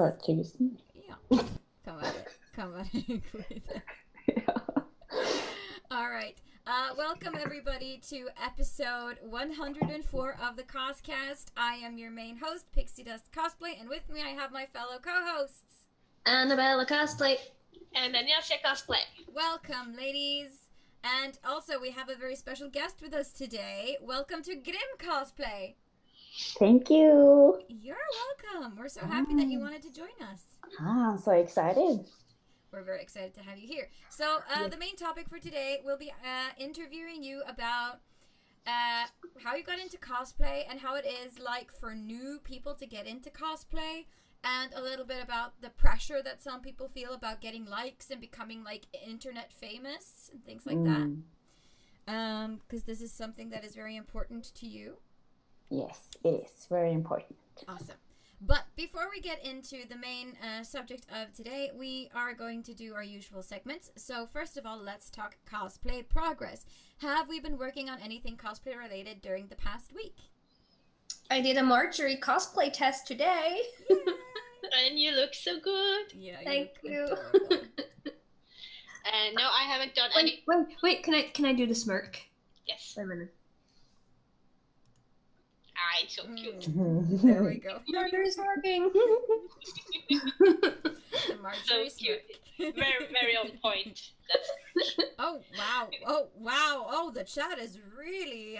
för 1000. Ja, kan vara included. Ja. All right. Welcome everybody to episode 104 of the CosCast. I am your main host, Pixie Dust Cosplay, and with me I have my fellow co-hosts. Annabella Cosplay. And Agnieszka Cosplay. Welcome, ladies. And also we have a very special guest with us today. Welcome to Grimm Cosplay. Thank you. You're welcome. We're so happy that you wanted to join us. I'm so excited. We're very excited to have you here. So the main topic for today will be interviewing you about how you got into cosplay and how it is like for new people to get into cosplay, and a little bit about the pressure that some people feel about getting likes and becoming like internet famous and things like that. Because this is something that is very important to you. Yes, it is very important. Awesome. But before we get into the main subject of today, we are going to do our usual segments. So first of all, let's talk Cosplay Progress. Have we been working on anything cosplay related during the past week? I did a Marjorie cosplay test today. And you look so good. Yeah, Thank you. No, I haven't done any. Wait, can I do the smirk? Yes. Wait a minute. Ah, it's so cute. There we go. Marjorie's smirking. The Marjorie So cute. smirk. Very on point. That's Oh wow! Oh wow! Oh, the chat is really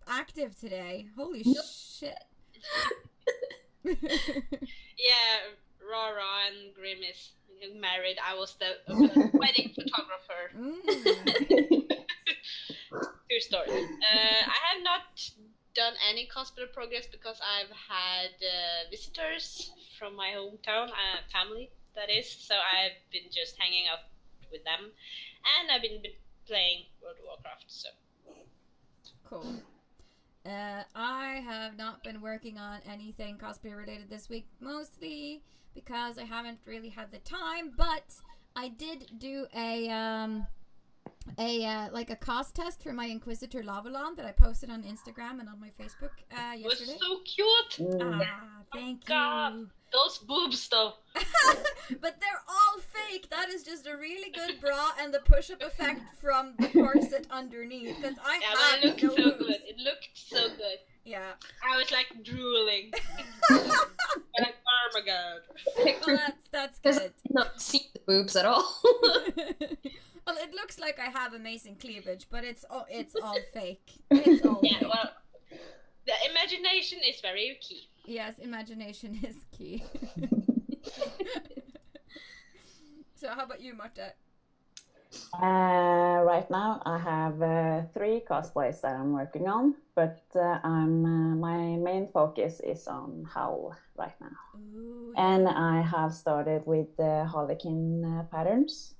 active today. Holy shit! yeah. Rara and Grimm is married. I was the wedding photographer. True story. I have not done any cosplay progress because I've had visitors from my hometown, family that is. So I've been just hanging out with them, and I've been playing World of Warcraft. So Cool. I have not been working on anything cosplay related this week, mostly because I haven't really had the time. But I did do a cost test for my Inquisitor Lavalon that I posted on Instagram and on my Facebook it was yesterday. so cute. Thank God. you. Those boobs, though. But they're all fake. That is just a really good bra and the push-up effect from the corset underneath. Because I Yeah, but had it looked no so boobs. good. It looked so good. Yeah. I was like drooling. Like, oh my god. Well, that's Because I good. did not see the boobs at all. Well, it looks like I have amazing cleavage, but it's all fake. It's all Yeah, fake. well, the imagination is very key. Yes, imagination is key. So how about you, Marta? Right now I have 3 cosplays that I'm working on, but my main focus is on Howl right now. Ooh, And I have started with the Harlequin patterns,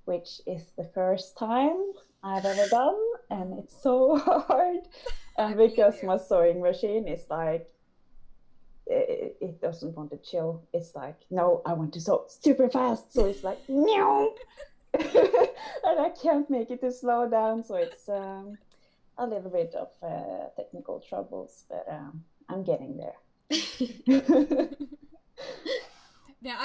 which is the first time I've ever done, and it's so hard. And because my sewing machine is like, it doesn't want to chill. It's like, no, I want to sew super fast. So it's like, no. And I can't make it to slow down. So it's a little bit of technical troubles, but I'm getting there. Yeah,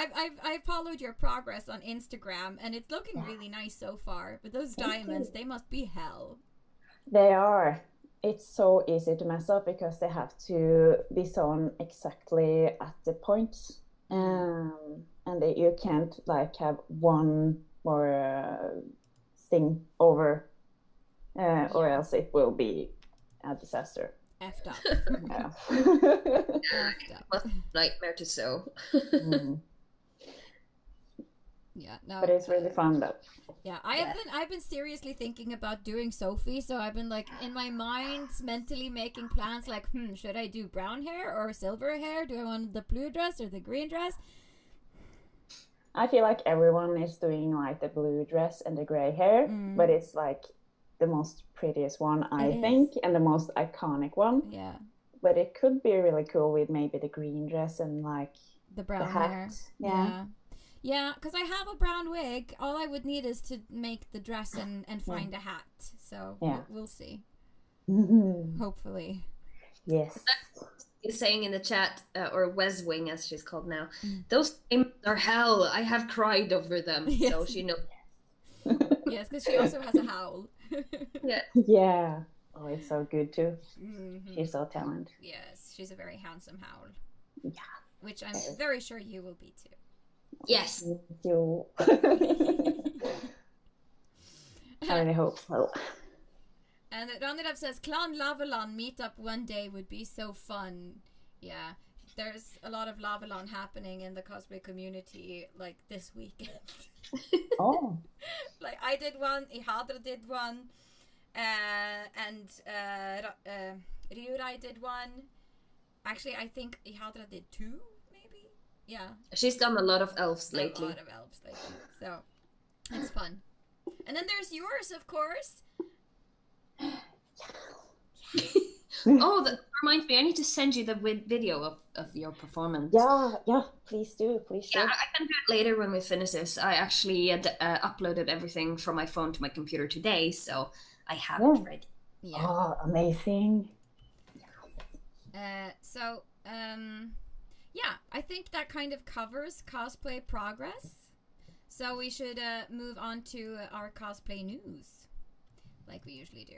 I've followed your progress on Instagram, and it's looking really nice so far. But those diamonds, they must be hell. They are. It's so easy to mess up because they have to be sewn exactly at the point, and you can't like have one more thing over, or else it will be a disaster. Effed up. Yeah. Effed up. Must be a nightmare to sew. Yeah, no. But it's really fun though. Yeah, I've been seriously thinking about doing Sophie, so I've been like in my mind mentally making plans like, should I do brown hair or silver hair? Do I want the blue dress or the green dress? I feel like everyone is doing like the blue dress and the gray hair, but it's like the most prettiest one, I think, and the most iconic one. Yeah. But it could be really cool with maybe the green dress and like the brown the hat. hair. Yeah. Yeah, because I have a brown wig. All I would need is to make the dress and find a hat. So we'll see. Hopefully. Yes. is saying in the chat, or Wes Wing as she's called now, those games are hell. I have cried over them. Yes. So she knows. Yes, because she also has a howl. Yeah. Yeah. Oh, it's so good too. Mm-hmm. She's so talented. Yes, she's a very handsome howl. Yeah. Which I'm very sure you will be too. Yes. You. I really hope so. And Ranirav says, Clan Lavalan meetup one day would be so fun. Yeah, there's a lot of Lavalan happening in the cosplay community, like this weekend. Oh. Like I did one, Ihadra did one, and Ryurai did one. Actually, I think Ihadra did 2, maybe? Yeah. She's done a lot of elves lately. A lot of elves lately, so it's fun. And then there's yours, of course. Oh, that reminds me. I need to send you the video of your performance. Yeah, please do. Yeah, I can do it later when we finish this. I actually uploaded everything from my phone to my computer today, so I have it ready. Yeah. Oh, amazing. Yeah, I think that kind of covers Cosplay Progress. So we should move on to our cosplay news, like we usually do.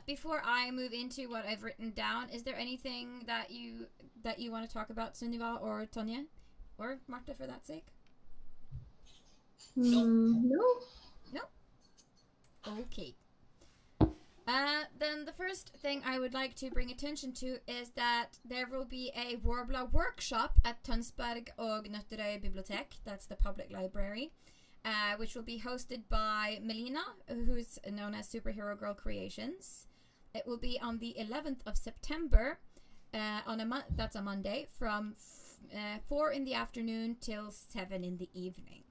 Before I move into what I've written down, is there anything that you want to talk about, Sunniva or Tonje, or Marta for that sake? No. Okay. Then the first thing I would like to bring attention to is that there will be a Worbla workshop at Tønsberg og Nøtterøy Bibliotek, that's the public library, which will be hosted by Melina, who's known as Superhero Girl Creations. It will be on the 11th of September, that's a Monday, from 4 in the afternoon till 7 in the evening.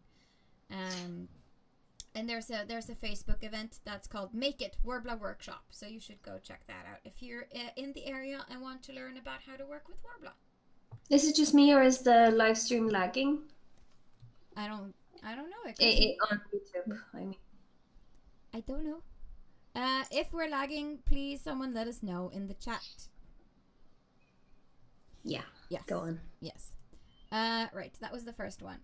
And there's a Facebook event that's called Make It Worbla Workshop, so you should go check that out if you're in the area and want to learn about how to work with Worbla. Is it just me or is the live stream lagging? I don't know. On YouTube, I mean. I don't know. If we're lagging, please someone let us know in the chat. Yeah. Yes. Go on. Yes. Right, that was the first one.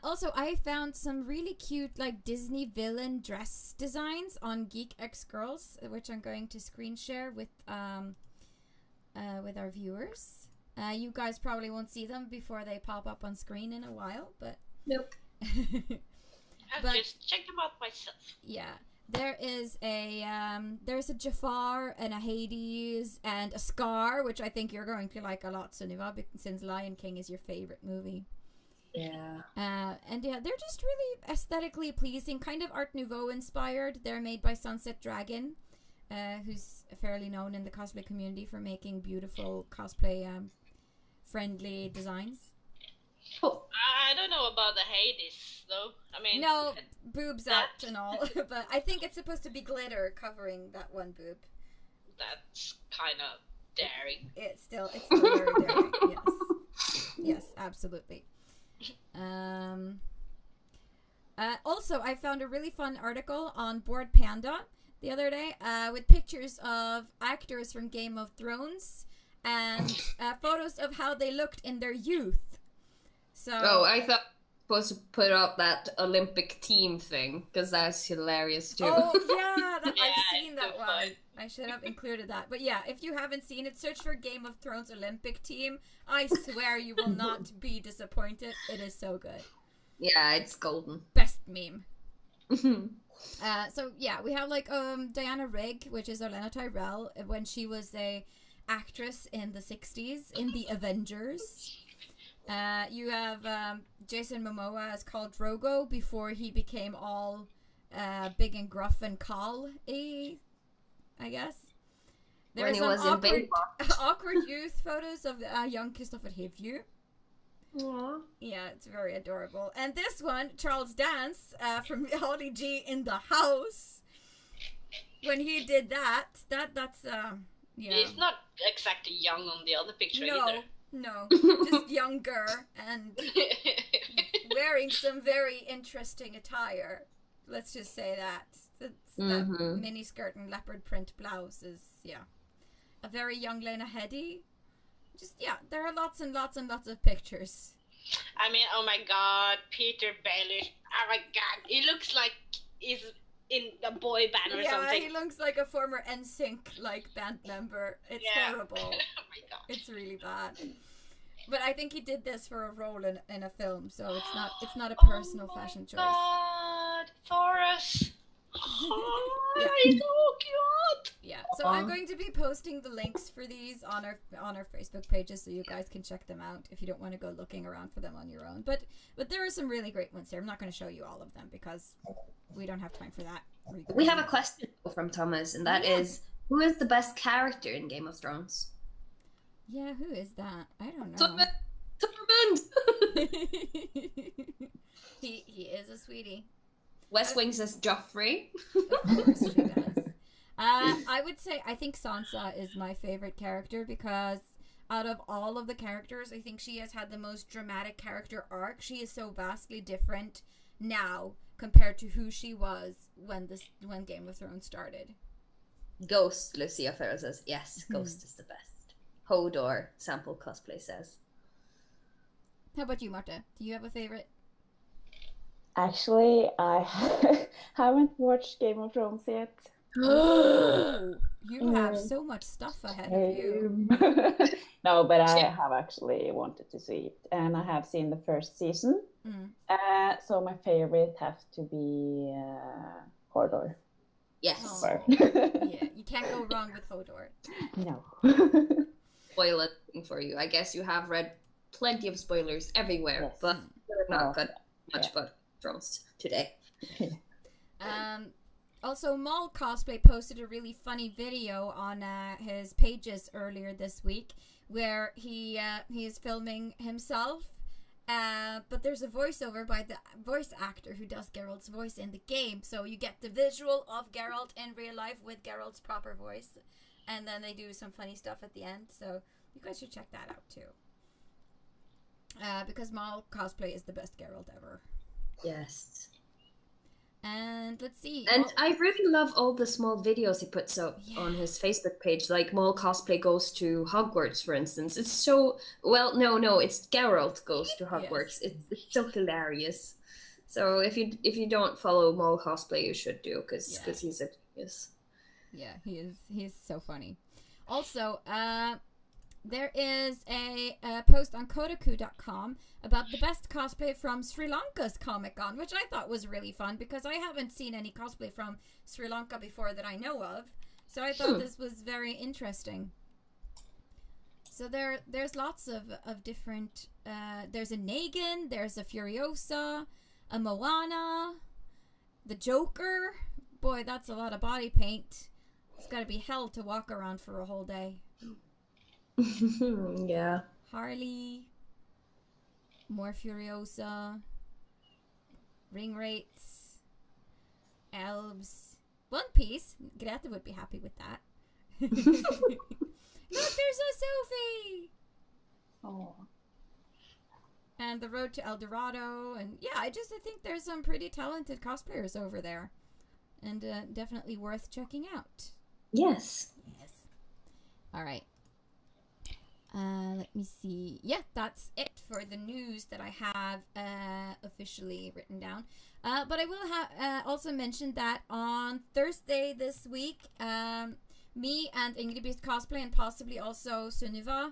Also, I found some really cute, like, Disney villain dress designs on Geek X Girls, which I'm going to screen share with our viewers. You guys probably won't see them before they pop up on screen in a while, but... Nope. I've just checked them out myself. Yeah. There's a Jafar and a Hades and a Scar, which I think you're going to like a lot, Sunniva, since Lion King is your favorite movie. Yeah. And yeah, they're just really aesthetically pleasing, kind of Art Nouveau inspired. They're made by Sunset Dragon, who's fairly known in the cosplay community for making beautiful cosplay friendly designs. Oh. I don't know about the Hades, though. I mean... No, boobs out and all, but I think it's supposed to be glitter covering that one boob. That's kind of daring. It's still very daring, yes. Yes, absolutely. Also, I found a really fun article on Board Panda the other day with pictures of actors from Game of Thrones and photos of how they looked in their youth. So, I thought you were supposed to put up that Olympic team thing, because that's hilarious too. Oh, yeah, I've seen that so one. fun. I should have included that. But yeah, if you haven't seen it, search for Game of Thrones Olympic team. I swear you will not be disappointed. It is so good. Yeah, it's golden. Best meme. So yeah, we have like Diana Rigg, which is Olenna Tyrell, when she was a actress in the 60s in the Avengers. You have Jason Momoa as Khal Drogo before he became all big and gruff and Khal-y, I guess. There's When he was in awkward youth photos of young Christopher Hivju. Aww. Yeah, it's very adorable. And this one, Charles Dance from Holly G in the House. When he did that's yeah. He's not exactly young on the other picture either. No, just younger and wearing some very interesting attire. Let's just say that. That mini skirt and leopard print blouse is, yeah, a very young Lena Headey. just there are lots and lots and lots of pictures. I mean, oh my god, Peter Baelish. Oh my god, he looks like he's in a boy band or something. Yeah, he looks like a former NSYNC band member. It's horrible. Oh my god. It's really bad. But I think he did this for a role in a film, so it's not a personal fashion choice. God, Taurus. He's so cute. Yeah, so I'm going to be posting the links for these on our Facebook pages, so you guys can check them out if you don't want to go looking around for them on your own. But there are some really great ones here. I'm not going to show you all of them because we don't have time for that. We have a question from Thomas, and that is, who is the best character in Game of Thrones? Yeah, who is that? I don't know. Tormund! He is a sweetie. West Wing says Joffrey. Of course she does. I would say I think Sansa is my favorite character because out of all of the characters, I think she has had the most dramatic character arc. She is so vastly different now compared to who she was when Game of Thrones started. Ghost, Lucia Farrell says, yes, Ghost is the best. Hodor, Sample Cosplay says. How about you, Marta? Do you have a favorite? Actually, I haven't watched Game of Thrones yet. You have so much stuff ahead of you. No, but I have actually wanted to see it, and I have seen the first season. So my favorite has to be Hodor. Yes. Yeah, you can't go wrong with Hodor. No. Spoil it for you. I guess you have read plenty of spoilers everywhere, but we're not good much about Thrones today. Also, Mall Cosplay posted a really funny video on his pages earlier this week where he is filming himself, but there's a voiceover by the voice actor who does Geralt's voice in the game, so you get the visual of Geralt in real life with Geralt's proper voice, and then they do some funny stuff at the end, so you guys should check that out too. Because Mall Cosplay is the best Geralt ever. Yes. And let's see. And I really love all the small videos he puts up on his Facebook page, like Mall Cosplay goes to Hogwarts, for instance. It's so, no, it's Geralt goes to Hogwarts. Yes. It's so hilarious. So if you don't follow Mall Cosplay, you should do, because he's a genius. Yeah, he is so funny. Also, there is a post on Kotaku.com about the best cosplay from Sri Lanka's Comic-Con, which I thought was really fun because I haven't seen any cosplay from Sri Lanka before that I know of. So I thought this was very interesting. So there's lots of different... there's a Negan, there's a Furiosa, a Moana, the Joker. Boy, that's a lot of body paint. It's got to be hell to walk around for a whole day. Yeah. Harley, more Furiosa, Ring Rates, Elves, One Piece. Greta would be happy with that. Look, there's a Sophie! Oh. And the Road to El Dorado, and I think there's some pretty talented cosplayers over there. And definitely worth checking out. Yes. Alright. Let me see. Yeah, that's it for the news that I have officially written down. But I will also mention that on Thursday this week, me and Ingrid Beast Cosplay and possibly also Sunniva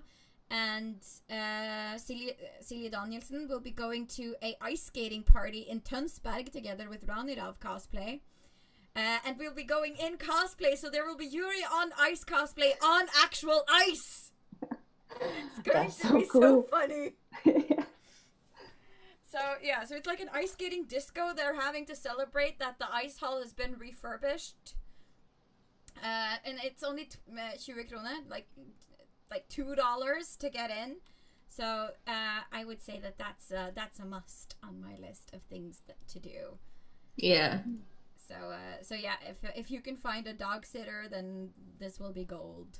and Silje Danielsen will be going to a ice skating party in Tønsberg together with Ranirav Cosplay. And we'll be going in cosplay, so there will be Yuri on ice cosplay on actual ice! It's going to be so funny. So it's like an ice skating disco. They're having to celebrate that the ice hall has been refurbished. And it's only 20 kroner, like $2 to get in. So I would say that's a must on my list of things to do. Yeah. So yeah, if you can find a dog sitter, then this will be gold.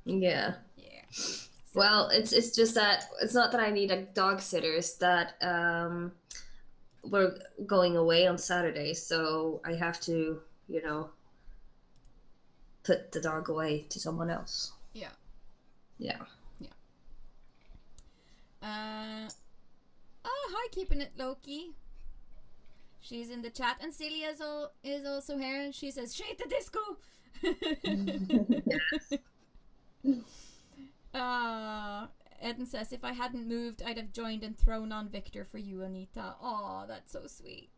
Yeah. Yeah. Well, it's just that it's not that I need a dog sitter. It's that we're going away on Saturday, so I have to, put the dog away to someone else. Yeah. Yeah. Oh, hi, keeping it Loki. She's in the chat, and Celia is also here, and she says, "Shade the disco." Eden says, "If I hadn't moved, I'd have joined and thrown on Victor for you, Anita." Oh, that's so sweet.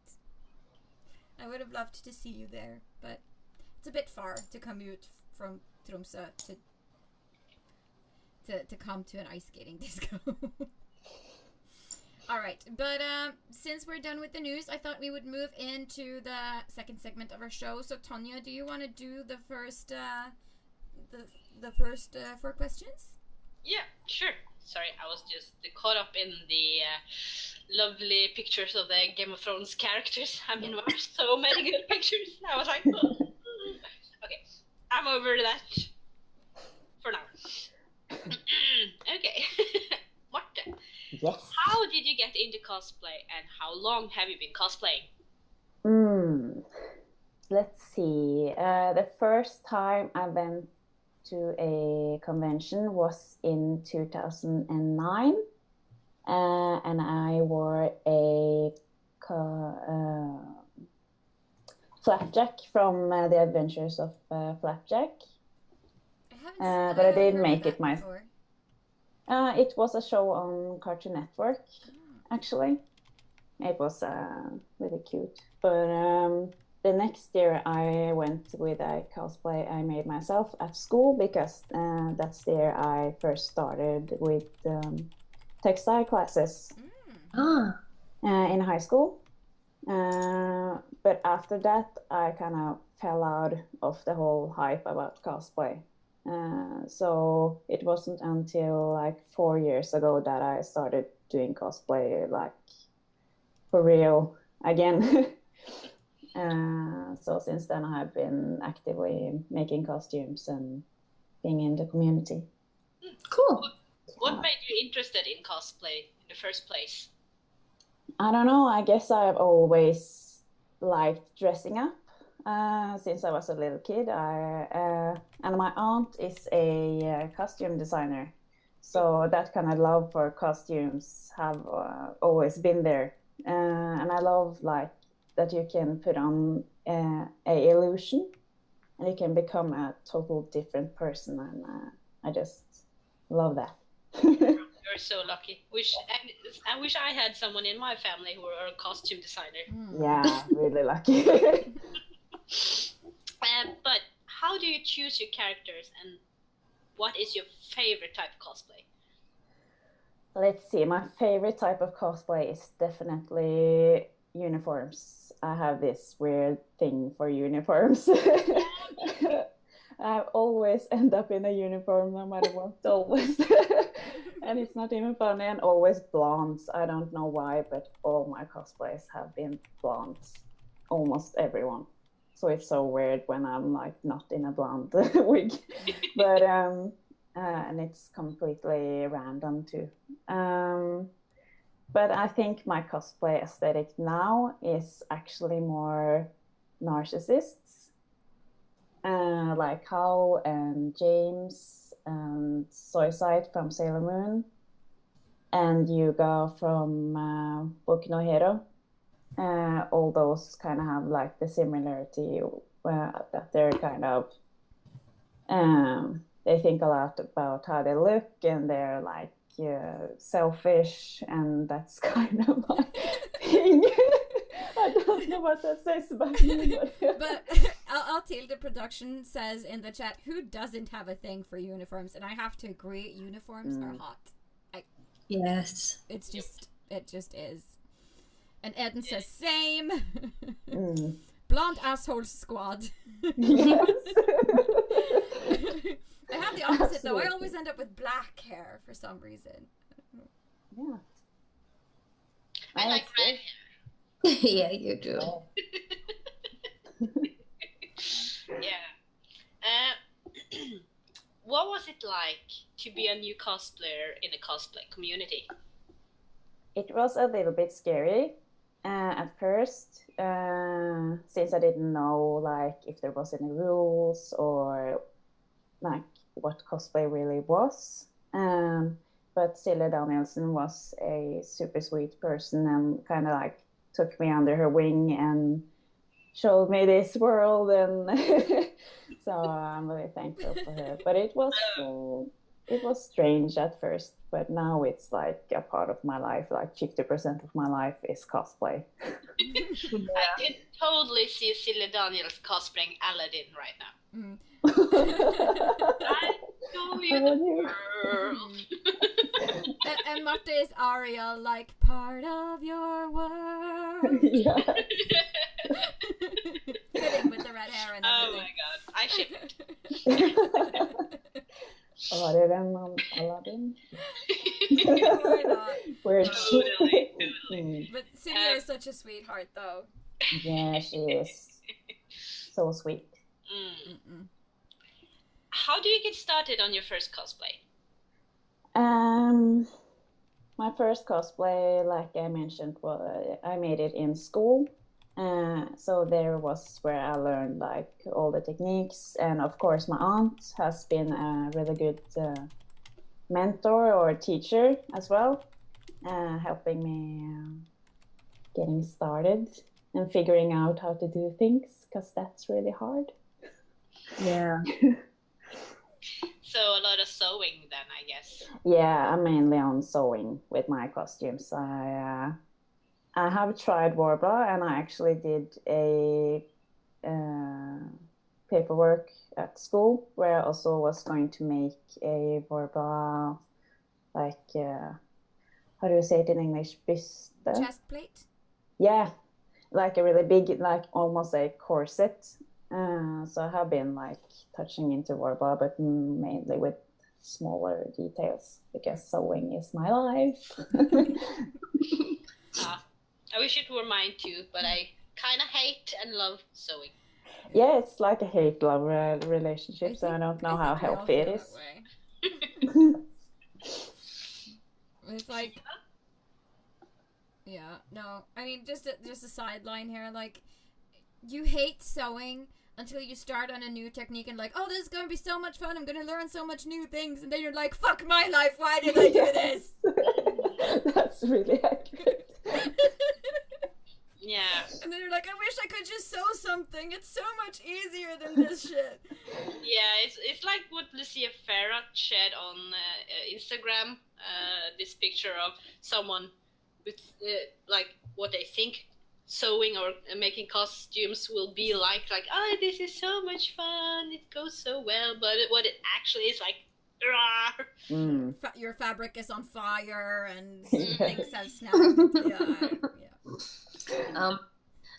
I would have loved to see you there, but it's a bit far to commute from Tromsø to come to an ice skating disco. All right, but since we're done with the news, I thought we would move into the second segment of our show. So, Tonja, do you want to do the first the first 4 questions? Yeah, sure. Sorry, I was just caught up in the lovely pictures of the Game of Thrones characters. I mean, there were so many good pictures. I was like, okay, I'm over that for now. Okay, Marta. Yes. How did you get into cosplay, and how long have you been cosplaying? Let's see. The first time I went to a convention was in 2009, and I wore a Flapjack from The Adventures of Flapjack. But I didn't make it myself. It was a show on Cartoon Network, actually. It was really cute. But the next year I went with a cosplay I made myself at school, because that's the year I first started with textile classes in high school. But after that, I kind of fell out of the whole hype about cosplay. So it wasn't until like 4 years ago that I started doing cosplay like for real again. So since then I have been actively making costumes and being in the community. Cool. What made you interested in cosplay in the first place? I don't know. I guess I've always liked dressing up. Since I was a little kid, and my aunt is a costume designer, so that kind of love for costumes have always been there. And I love like that you can put on a illusion, and you can become a total different person, and I just love that. You're so lucky. I wish I had someone in my family who were a costume designer. Yeah, really lucky. But how do you choose your characters, and what is your favorite type of cosplay? Let's see, my favorite type of cosplay is definitely uniforms. I have this weird thing for uniforms. I always end up in a uniform no matter what, always. And it's not even funny, and always blondes. I don't know why, but all my cosplays have been blondes. Almost everyone. So it's so weird when I'm like not in a blonde wig. But and it's completely random too. But I think my cosplay aesthetic now is actually more narcissists, like Hal and James and Soyside from Sailor Moon, and Yuga from Boku no Hero. All those kind of have like the similarity that they're kind of they think a lot about how they look, and they're like selfish, and that's kind of my thing. I don't know what that says about me, but Altilde Production says in the chat, who doesn't have a thing for uniforms? And I have to agree, uniforms are hot. Yes. It just is. And Eden says, same. Blonde assholes squad. Yes. I have the opposite though. I always end up with black hair for some reason. Yeah. I like red hair. Yeah, you do. Yeah. What was it like to be a new cosplayer in the cosplay community? It was a little bit scary at first, since I didn't know like if there was any rules or like what cosplay really was. But Silja Danielsen was a super sweet person and kind of like took me under her wing and showed me this world, and so I'm really thankful for her. But it was strange at first, but now it's like a part of my life. Like 50% of my life is cosplay. I can totally see Silja Daniels cosplaying Aladdin right now. I know you, the girl. And Marte is Ariel, like part of your world. Yeah. Fitting with the red hair and everything. Oh my god, I ship it. Aladdin. Why not? Totally. But Silja is such a sweetheart, though. Yeah, she is so sweet. How do you get started on your first cosplay? My first cosplay, like I mentioned, I made it in school. So there was where I learned like all the techniques, and of course my aunt has been a really good mentor or teacher as well, helping me getting started and figuring out how to do things, because that's really hard. Yeah. So a lot of sewing then, I guess. Yeah, I'm mainly on sewing with my costumes. I have tried Warbler, and I actually did a paperwork at school where I also was going to make a Warbler, like, how do you say it in English? Byste? Chest plate? Yeah, like a really big, like almost a corset. So I have been like touching into Warbler, but mainly with smaller details, because sewing is my life. I wish it were mine too, but I kind of hate and love sewing. Yeah, it's like a hate-love relationship, so I don't know how healthy it is. It's like, yeah, no, I mean, just a sideline here, like, you hate sewing until you start on a new technique and like, oh, this is going to be so much fun, I'm going to learn so much new things, and then you're like, fuck my life, why did I do this? That's really accurate. Yeah. And then you're like, I wish I could just sew something, it's so much easier than this shit. Yeah, it's like what Lucia Farah shared on Instagram, this picture of someone with like what they think sewing or making costumes will be like, oh, this is so much fun, it goes so well, but what it actually is like, your fabric is on fire and things have snapped. Yeah.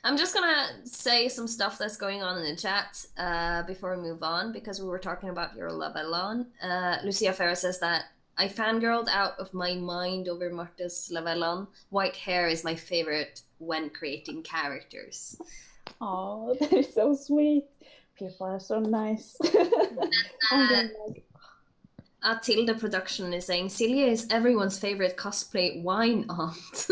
I'm just gonna say some stuff that's going on in the chat before we move on, because we were talking about your Lavellon. Lucia Farah says that I fangirled out of my mind over Marta's Lavellon. White hair is my favorite when creating characters. Oh, that is so sweet. People are so nice. Tilda Production is saying Silja is everyone's favorite cosplay wine aunt.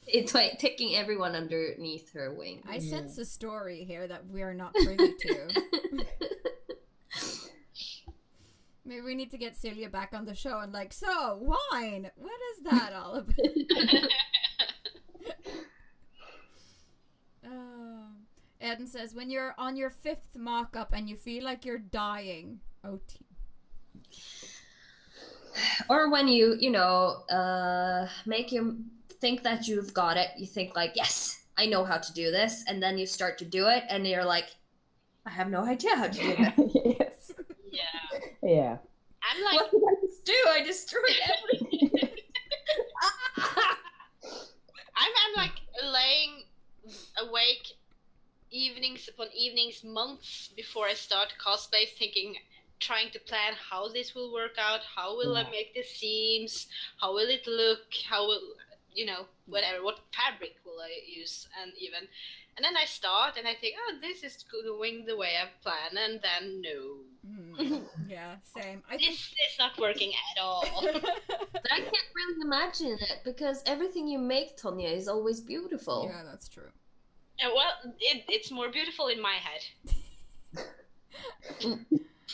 It's like taking everyone underneath her wing. I sense a story here that we are not privy to. Maybe we need to get Silja back on the show and like, so, wine, what is that all about? Eden says, when you're on your 5th mock-up and you feel like you're dying. OT. Or when you make you think that you've got it, you think like, yes, I know how to do this, and then you start to do it, and you're like, I have no idea how to do it. Yes. Yeah. I'm like, what did I just do? I destroyed everything. I'm like laying awake evenings upon evenings, months before I start cosplay, trying to plan how this will work out, how will I make the seams, how will it look, how will, whatever, what fabric will I use, and then I start and I think, oh, this is going the way I've planned, and then no. Yeah, same. This is not working at all. But I can't really imagine it, because everything you make, Tonya, is always beautiful. Yeah, that's true. Well, it's more beautiful in my head.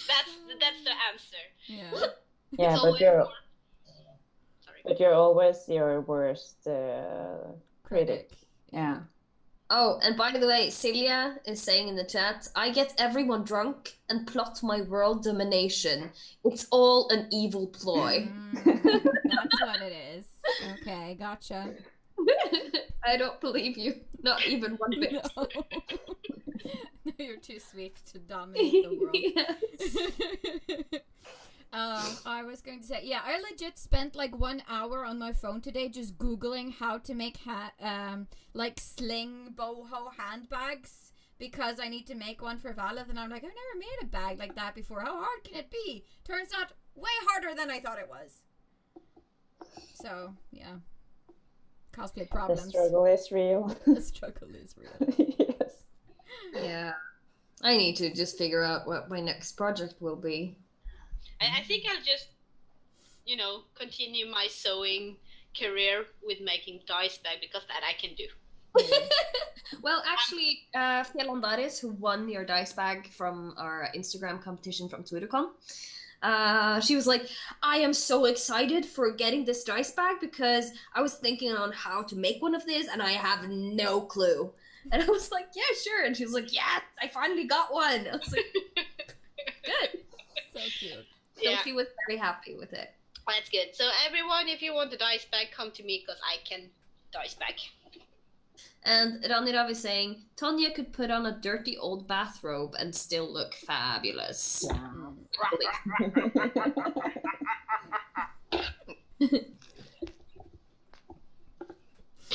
That's the answer. Yeah. Yeah, It's but always you're sorry. but you're always your worst critic. Yeah. Oh, and by the way, Celia is saying in the chat, I get everyone drunk and plot my world domination. It's all an evil ploy. That's what it is. Okay, gotcha. I don't believe you. Not even one bit. No. No, you're too sweet to dominate the world. Yes. I was going to say, yeah, I legit spent like 1 hour on my phone today just Googling how to make like sling boho handbags because I need to make one for Valeth, and I'm like, I've never made a bag like that before. How hard can it be? Turns out way harder than I thought it was. So, yeah. Cosplay problems. The struggle is real. The struggle is real. Yes. Yeah. I need to just figure out what my next project will be. I think I'll just, continue my sewing career with making dice bag because that I can do. Well, actually, Fjellandaris, who won your dice bag from our Instagram competition from TwitterCon, she was like, I am so excited for getting this dice bag because I was thinking on how to make one of these and I have no clue. And I was like, yeah, sure. And she was like, yeah, I finally got one. I was like, good. So cute. So she was very happy with it. That's good. So everyone, if you want a dice bag, come to me because I can dice bag. And Ranirav is saying, Tonya could put on a dirty old bathrobe and still look fabulous.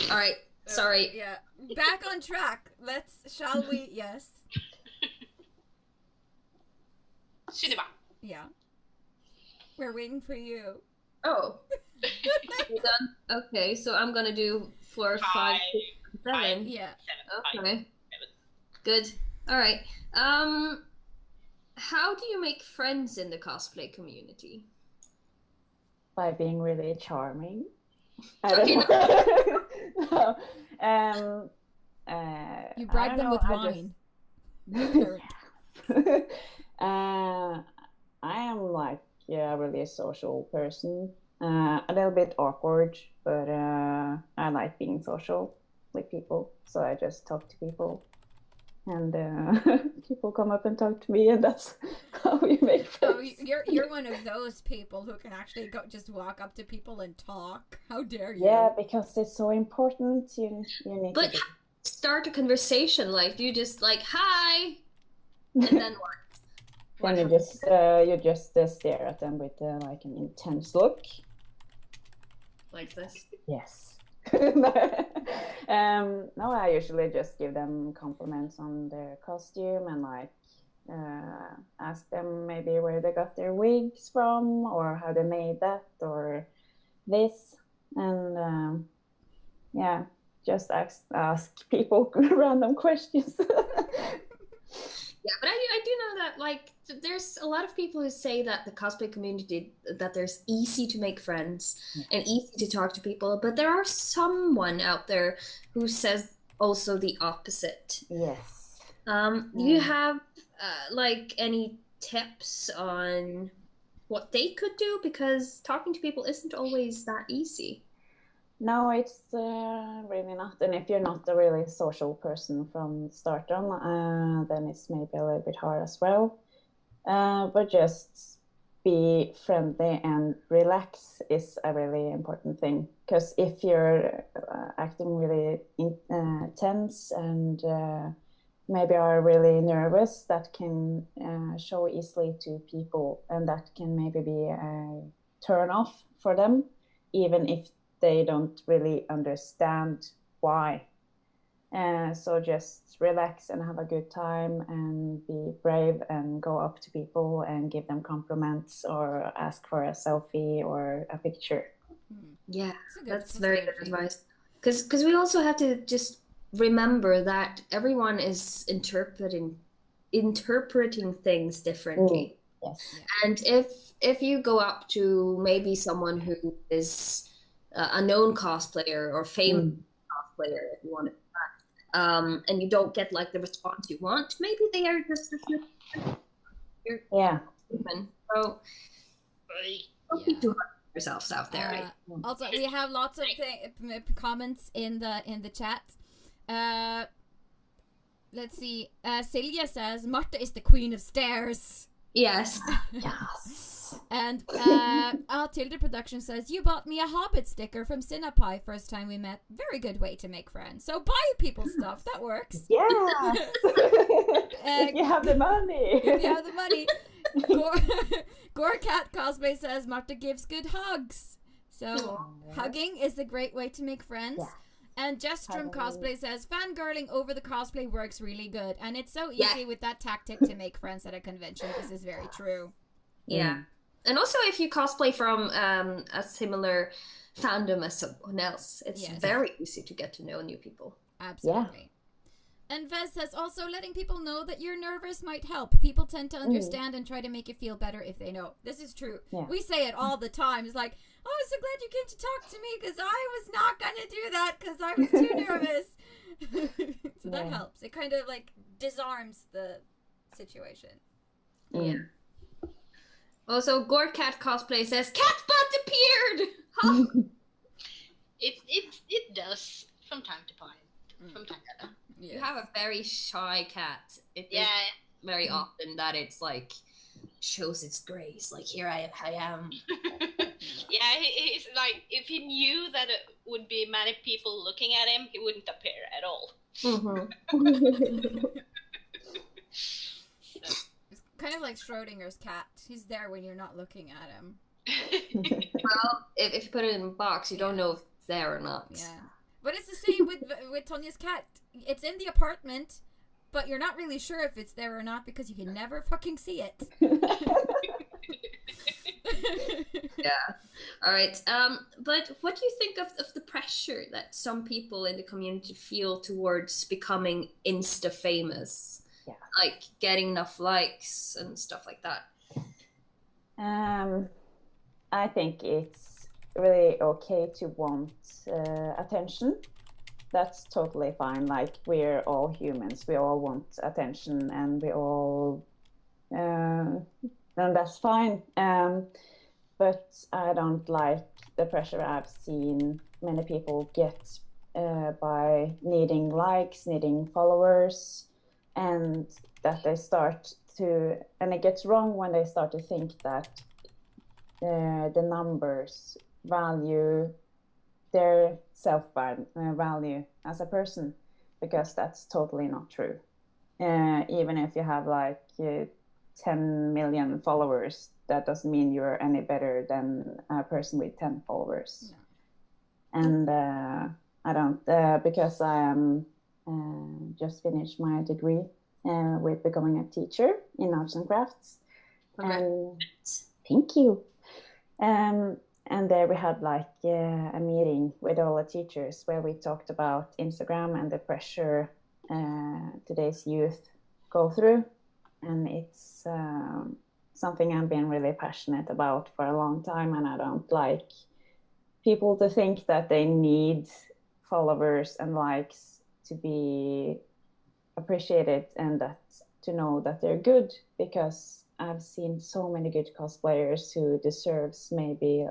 All right, sorry. Yeah. Back on track. Shall we? Yes. Cinema. Yeah. We're waiting for you. Oh. You're done? Okay, so I'm gonna do 4, 5, 6, 7. Yeah. 7. Okay. 5, 7. Good. All right. How do you make friends in the cosplay community? By being really charming. Okay, No. You bribe them with wine. I am like a really social person. A little bit awkward, but I like being social with people. So I just talk to people, and people come up and talk to me, and that's how we make friends. Oh, you're one of those people who can actually just walk up to people and talk. How dare you? Yeah, because it's so important. You need But to start a conversation. Like, you just like, hi, and then what? And you just stare at them with like an intense look. Like this? Yes. No, I usually just give them compliments on their costume and like ask them maybe where they got their wigs from or how they made that or this, and yeah, just ask people random questions. Yeah, but I do know that like there's a lot of people who say that the cosplay community, that there's easy to make friends and easy to talk to people, but there are someone out there who says also the opposite. Yes. Do you have like any tips on what they could do, because talking to people isn't always that easy? No, it's really not. And if you're not a really social person from the start on, then it's maybe a little bit hard as well. But just be friendly and relax is a really important thing. Because if you're acting really tense and maybe are really nervous, that can show easily to people, and that can maybe be a turn off for them, even if they don't really understand why. So just relax and have a good time and be brave and go up to people and give them compliments or ask for a selfie or a picture. Yeah, that's very good advice. Because we also have to just remember that everyone is interpreting things differently. Yes. And if you go up to maybe someone who is a known cosplayer or famous cosplayer, if you want to, and you don't get like the response you want, maybe they are just yeah. human. So Don't be too hard on yourselves out there. Also, we have lots of comments in the chat. Let's see. Silja says Marta is the queen of stairs. Yes. Yes. And Tilde Production says, you bought me a Hobbit sticker from Cinnapie first time we met. Very good way to make friends. So buy people stuff. That works. Yes. If you have the money. If you have the money. Gore Cat Cosplay says, Marta gives good hugs. So hugging is a great way to make friends. Yeah. And Jestrum Cosplay says, fangirling over the cosplay works really good. And it's so easy with that tactic to make friends at a convention. This is very true. Yeah. And also if you cosplay from a similar fandom as someone else, it's very easy to get to know new people. Absolutely. And Vez says, also letting people know that you're nervous might help. People tend to understand and try to make you feel better if they know. This is true. Yeah. We say it all the time. It's like, oh, I'm so glad you came to talk to me because I was not going to do that because I was too nervous. So that helps. It kind of like disarms the situation. Yeah. Also, Gore Cat Cosplay says, cat butt appeared! Huh? It does from time to time. From time to time. Yes. You have a very shy cat. It is very often that it's like shows its grace. Like here I am. Yeah, he's like if he knew that it would be many people looking at him, he wouldn't appear at all. It's kind of like Schrodinger's cat. He's there when you're not looking at him. Well, if you put it in a box, you don't know if it's there or not. Yeah. But it's the same with Tonja's cat. It's in the apartment, but you're not really sure if it's there or not because you can never fucking see it. Yeah. All right. But what do you think of the pressure that some people in the community feel towards becoming Insta famous? Yeah. Like getting enough likes and stuff like that. I think it's really okay to want attention. That's totally fine. Like we're all humans. We all want attention and we all and that's fine. But I don't like the pressure I've seen many people get by needing likes, needing followers, and that they start to, and it gets wrong when they start to think that the numbers value their self-value as a person, because that's totally not true. Even if you have like 10 million followers, that doesn't mean you're any better than a person with 10 followers. No. And I don't, because I am just finished my degree with becoming a teacher in arts and crafts. And thank you. And there we had like a meeting with all the teachers where we talked about Instagram and the pressure today's youth go through. And it's something I've been really passionate about for a long time. And I don't like people to think that they need followers and likes to be appreciated and that to know that they're good, because I've seen so many good cosplayers who deserves maybe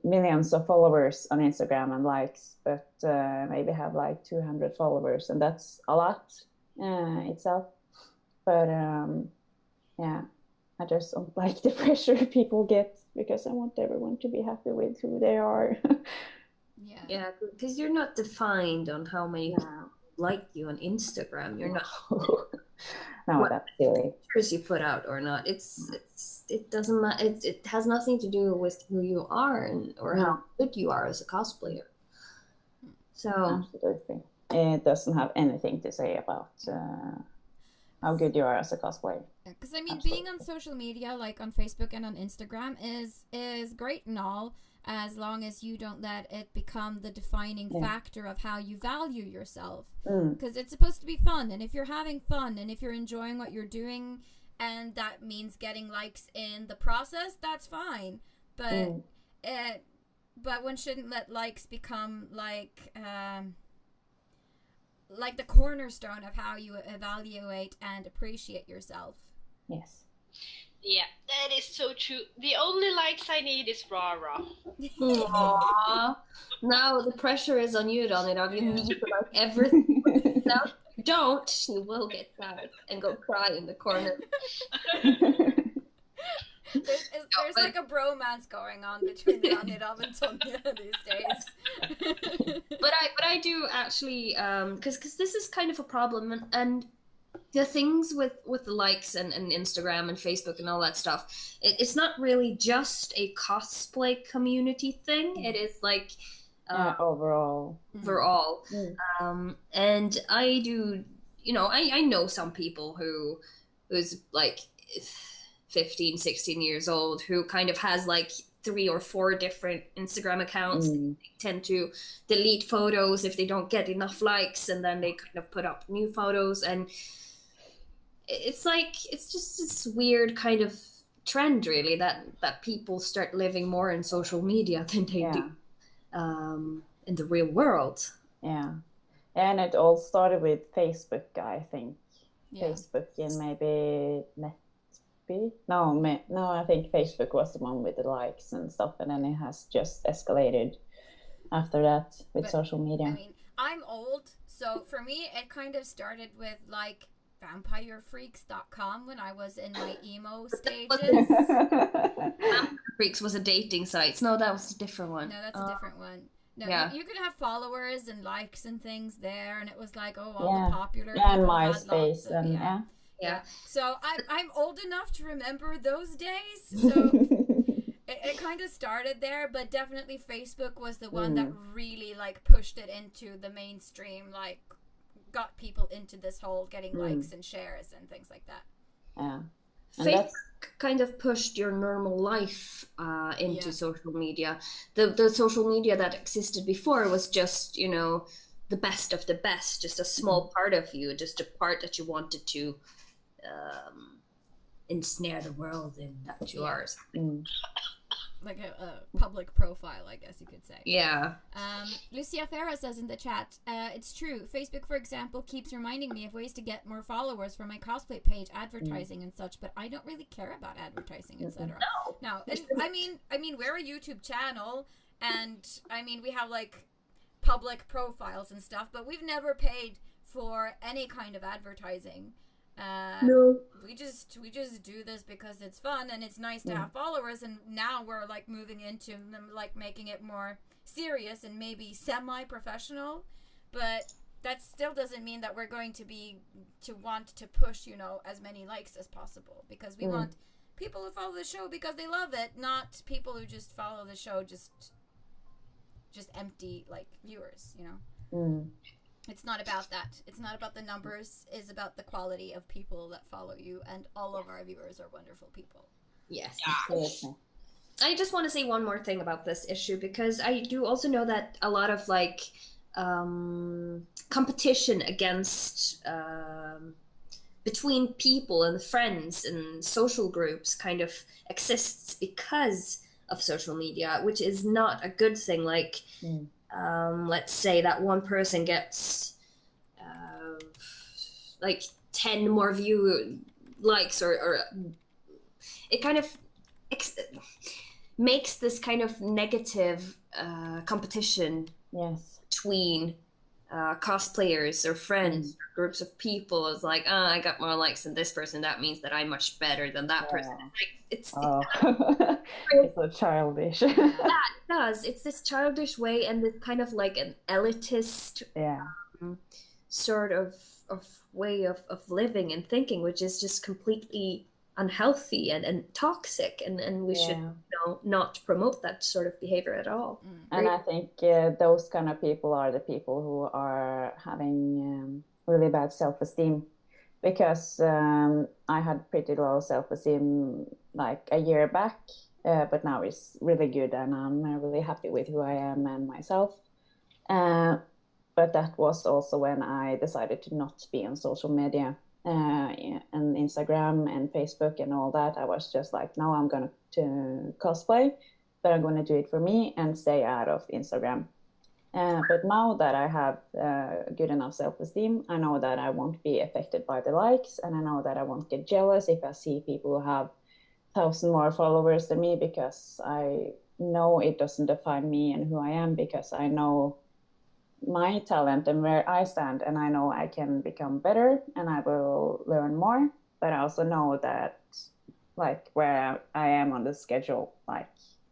millions of followers on Instagram and likes, but maybe have like 200 followers, and that's a lot itself. But yeah, I just don't like the pressure people get, because I want everyone to be happy with who they are. Yeah, because you're not defined on how many people like you on Instagram. You're not. No, that's silly. Pictures you put out or not. It doesn't matter. It has nothing to do with who you are or how good you are as a cosplayer. So absolutely, it doesn't have anything to say about how good you are as a cosplayer. Because I mean, being on social media, like on Facebook and on Instagram, is great and all, as long as you don't let it become the defining factor of how you value yourself. Because it's supposed to be fun, and if you're having fun and if you're enjoying what you're doing, and that means getting likes in the process, that's fine. But one shouldn't let likes become like the cornerstone of how you evaluate and appreciate yourself. Yes. Yeah, that is so true. The only likes I need is rah-rah. Aww. Now the pressure is on you, Donnie. You need to like everything. Now, if you don't, you will get sad and go cry in the corner. There's like a bromance going on between Ranirav and Sonia these days. but I do actually because this is kind of a problem, and the things with the likes and Instagram and Facebook and all that stuff, it's not really just a cosplay community thing. It is like overall. And I do, I know some people who's like 15, 16 years old who kind of has like 3 or 4 different Instagram accounts. They tend to delete photos if they don't get enough likes, and then they kind of put up new photos, and it's just this weird kind of trend, really, that people start living more in social media than they do in the real world. Yeah, and it all started with Facebook, I think. Facebook and maybe No, I think Facebook was the one with the likes and stuff, and then it has just escalated after that with social media. I mean, I'm old, so for me, it kind of started with like vampirefreaks.com when I was in my emo stages. Freaks was a dating site. No, that was a different one. No, that's a different one. No, you could have followers and likes and things there, and it was like, all the popular people and MySpace had lots of, yeah. So I'm old enough to remember those days. So it kind of started there, but definitely Facebook was the one that really like pushed it into the mainstream, like got people into this whole getting likes and shares and things like that. Yeah. Facebook kind of pushed your normal life into social media. The social media that existed before was just, the best of the best, just a small part of you, just a part that you wanted to ensnare the world in, that you are. Like a public profile, I guess you could say. Yeah. Lucia Farah says in the chat, it's true. Facebook, for example, keeps reminding me of ways to get more followers for my cosplay page, advertising and such, but I don't really care about advertising, etc. No. And I mean, we're a YouTube channel, and I mean, we have like public profiles and stuff, but we've never paid for any kind of advertising. No, we just do this because it's fun and it's nice to have followers, and now we're like moving into like making it more serious and maybe semi-professional, but that still doesn't mean that we're going to want to push as many likes as possible, because we want people who follow the show because they love it, not people who just follow the show just empty like viewers. It's not about that. It's not about the numbers. It's about the quality of people that follow you, and all of our viewers are wonderful people. Yes. I just want to say one more thing about this issue, because I do also know that a lot of like competition against between people and friends and social groups kind of exists because of social media, which is not a good thing. Like let's say that one person gets like 10 more likes, or it kind of makes this kind of negative competition between cosplayers or friends or groups of people. It's like, I got more likes than this person, that means that I'm much better than that person. It's so childish. That does. It's this childish way, and this kind of like an elitist sort of way of living and thinking, which is just completely unhealthy and toxic, and we should not promote that sort of behavior at all. And I think those kind of people are the people who are having really bad self-esteem, because I had pretty low self-esteem like a year back, but now it's really good, and I'm really happy with who I am and myself. But that was also when I decided to not be on social media. And Instagram and Facebook and all that. I was just like, no, I'm going to cosplay, but I'm going to do it for me and stay out of Instagram. But now that I have good enough self-esteem, I know that I won't be affected by the likes, and I know that I won't get jealous if I see people who have 1,000 more followers than me, because I know it doesn't define me and who I am, because I know my talent and where I stand, and I know I can become better and I will learn more. But I also know that, like, where I am on the schedule, like,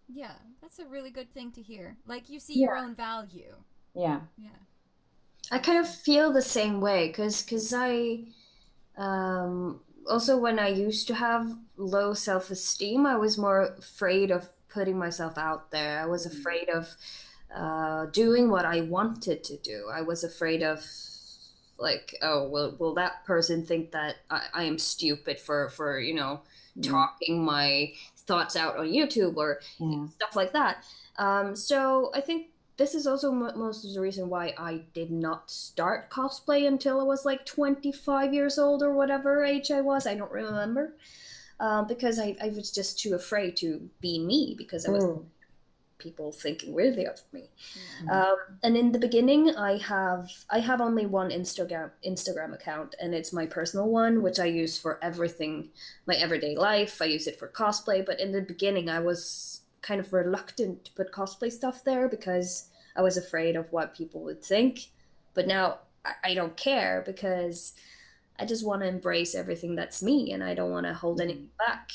yeah, that's a really good thing to hear. Like, you see your own value. Yeah. I kind of feel the same way, because I also, when I used to have low self-esteem, I was more afraid of putting myself out there. I was afraid of doing what I wanted to do. I was afraid of, like, oh, will that person think that I am stupid for talking my thoughts out on YouTube or stuff like that. So I think this is also most of the reason why I did not start cosplay until I was like 25 years old or whatever age I was. I don't remember. Because I was just too afraid to be me, because I was people thinking weirdly of me. And in the beginning, I have only one Instagram account, and it's my personal one, which I use for everything, my everyday life. I use it for cosplay, but in the beginning, I was kind of reluctant to put cosplay stuff there because I was afraid of what people would think. But now I don't care, because I just want to embrace everything that's me, and I don't want to hold anything back.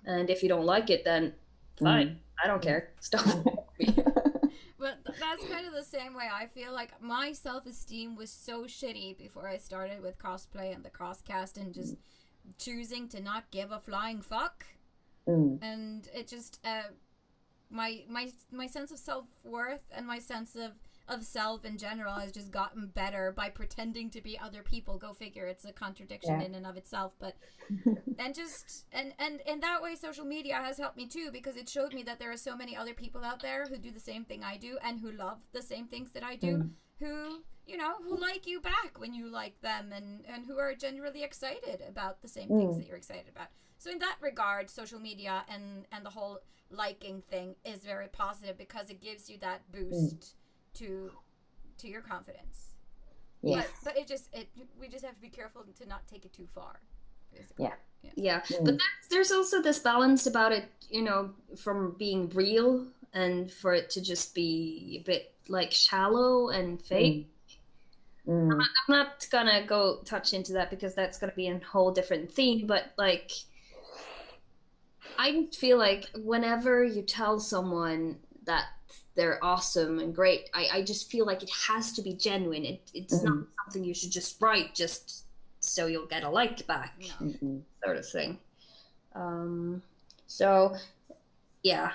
And if you don't like it, then fine. I don't care. Stop. But that's kind of the same way I feel. Like, my self-esteem was so shitty before I started with cosplay and the CosCast, and just choosing to not give a flying fuck. And it just my sense of self-worth and my sense of self in general has just gotten better by pretending to be other people. Go figure, it's a contradiction in and of itself. But and in that way, social media has helped me too, because it showed me that there are so many other people out there who do the same thing I do, and who love the same things that I do, who like you back when you like them, and who are generally excited about the same things that you're excited about. So in that regard, social media and the whole liking thing is very positive, because it gives you that boost to your confidence. Yes. But we just have to be careful to not take it too far, basically. Yeah. But there's also this balance about it, from being real and for it to just be a bit like shallow and fake. I'm not gonna go touch into that, because that's gonna be a whole different theme, but like, I feel like whenever you tell someone that they're awesome and great, I just feel like it has to be genuine. It's not something you should just write just so you'll get a like back, sort of thing. So yeah,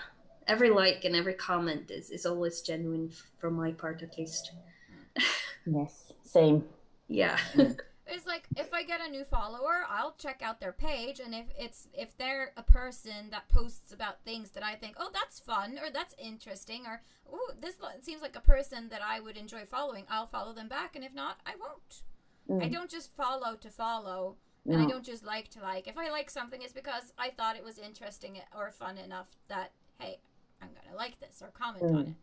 every like and every comment is always genuine, from my part at least. Yes, same. Yeah. It's like, if I get a new follower, I'll check out their page, and if they're a person that posts about things that I think, oh, that's fun, or that's interesting, or oh, this seems like a person that I would enjoy following, I'll follow them back, and if not, I won't. I don't just follow to follow, and I don't just like to like. If I like something, it's because I thought it was interesting or fun enough that, hey, I'm gonna like this or comment on it.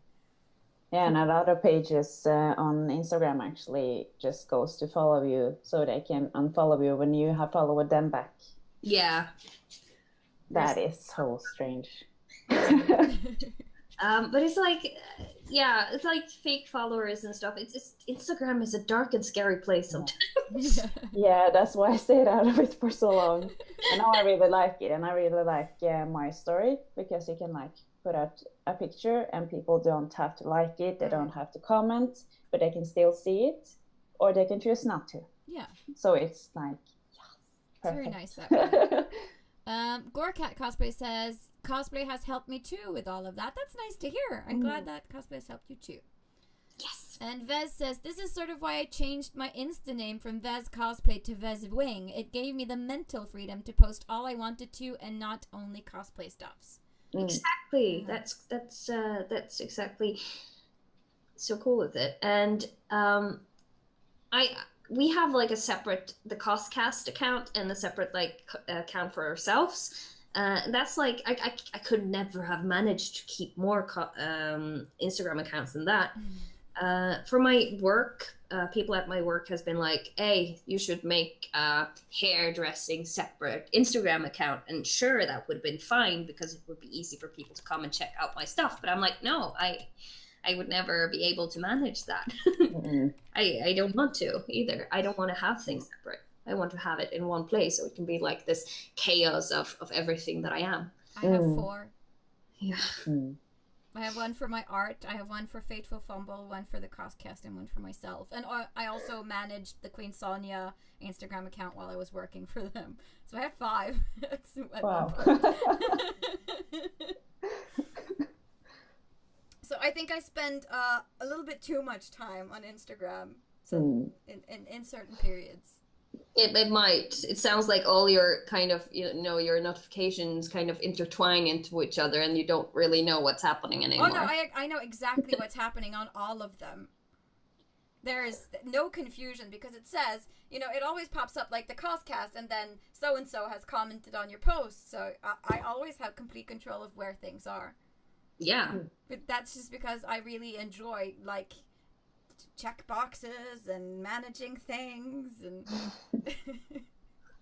Yeah, and a lot of pages on Instagram actually just goes to follow you, so they can unfollow you when you have followed them back. Yeah. That is so strange. But it's like, it's like fake followers and stuff. It's Instagram is a dark and scary place sometimes. Yeah, that's why I stayed out of it for so long. And now I really like it, and I really like my story, because you can like put out a picture and people don't have to like it, they don't have to comment, but they can still see it, or they can choose not to. Yeah. So it's like, it's very nice that way. Gorecat Cosplay says, cosplay has helped me too with all of that. That's nice to hear. I'm glad that cosplay has helped you too. Yes. And Vez says, this is sort of why I changed my Insta name from Vez Cosplay to Vez Wing. It gave me the mental freedom to post all I wanted to, and not only cosplay stuffs. Exactly. That's exactly so cool with it. And we have like a separate, the CosCast account, and a separate like account for ourselves. That's like, I could never have managed to keep more Instagram accounts than that. For my work, people at my work has been like, hey, you should make a hairdressing separate Instagram account. And sure, that would have been fine because it would be easy for people to come and check out my stuff. But I'm like, no, I would never be able to manage that. I don't want to either. I don't want to have things separate. I want to have it in one place so it can be like this chaos of everything that I am. I have 4. Yeah. I have one for my art, I have one for Fateful Fumble, one for the CosCast, and one for myself. And I also managed the Queen Sonia Instagram account while I was working for them. So I have 5. Wow. So I think I spend a little bit too much time on Instagram in certain periods. It might. It sounds like all your kind of, your notifications kind of intertwine into each other and you don't really know what's happening anymore. Oh, no, I know exactly what's happening on all of them. There is no confusion because it says, it always pops up like the CosCast and then so-and-so has commented on your post. So I always have complete control of where things are. Yeah. But that's just because I really enjoy, like, check boxes and managing things and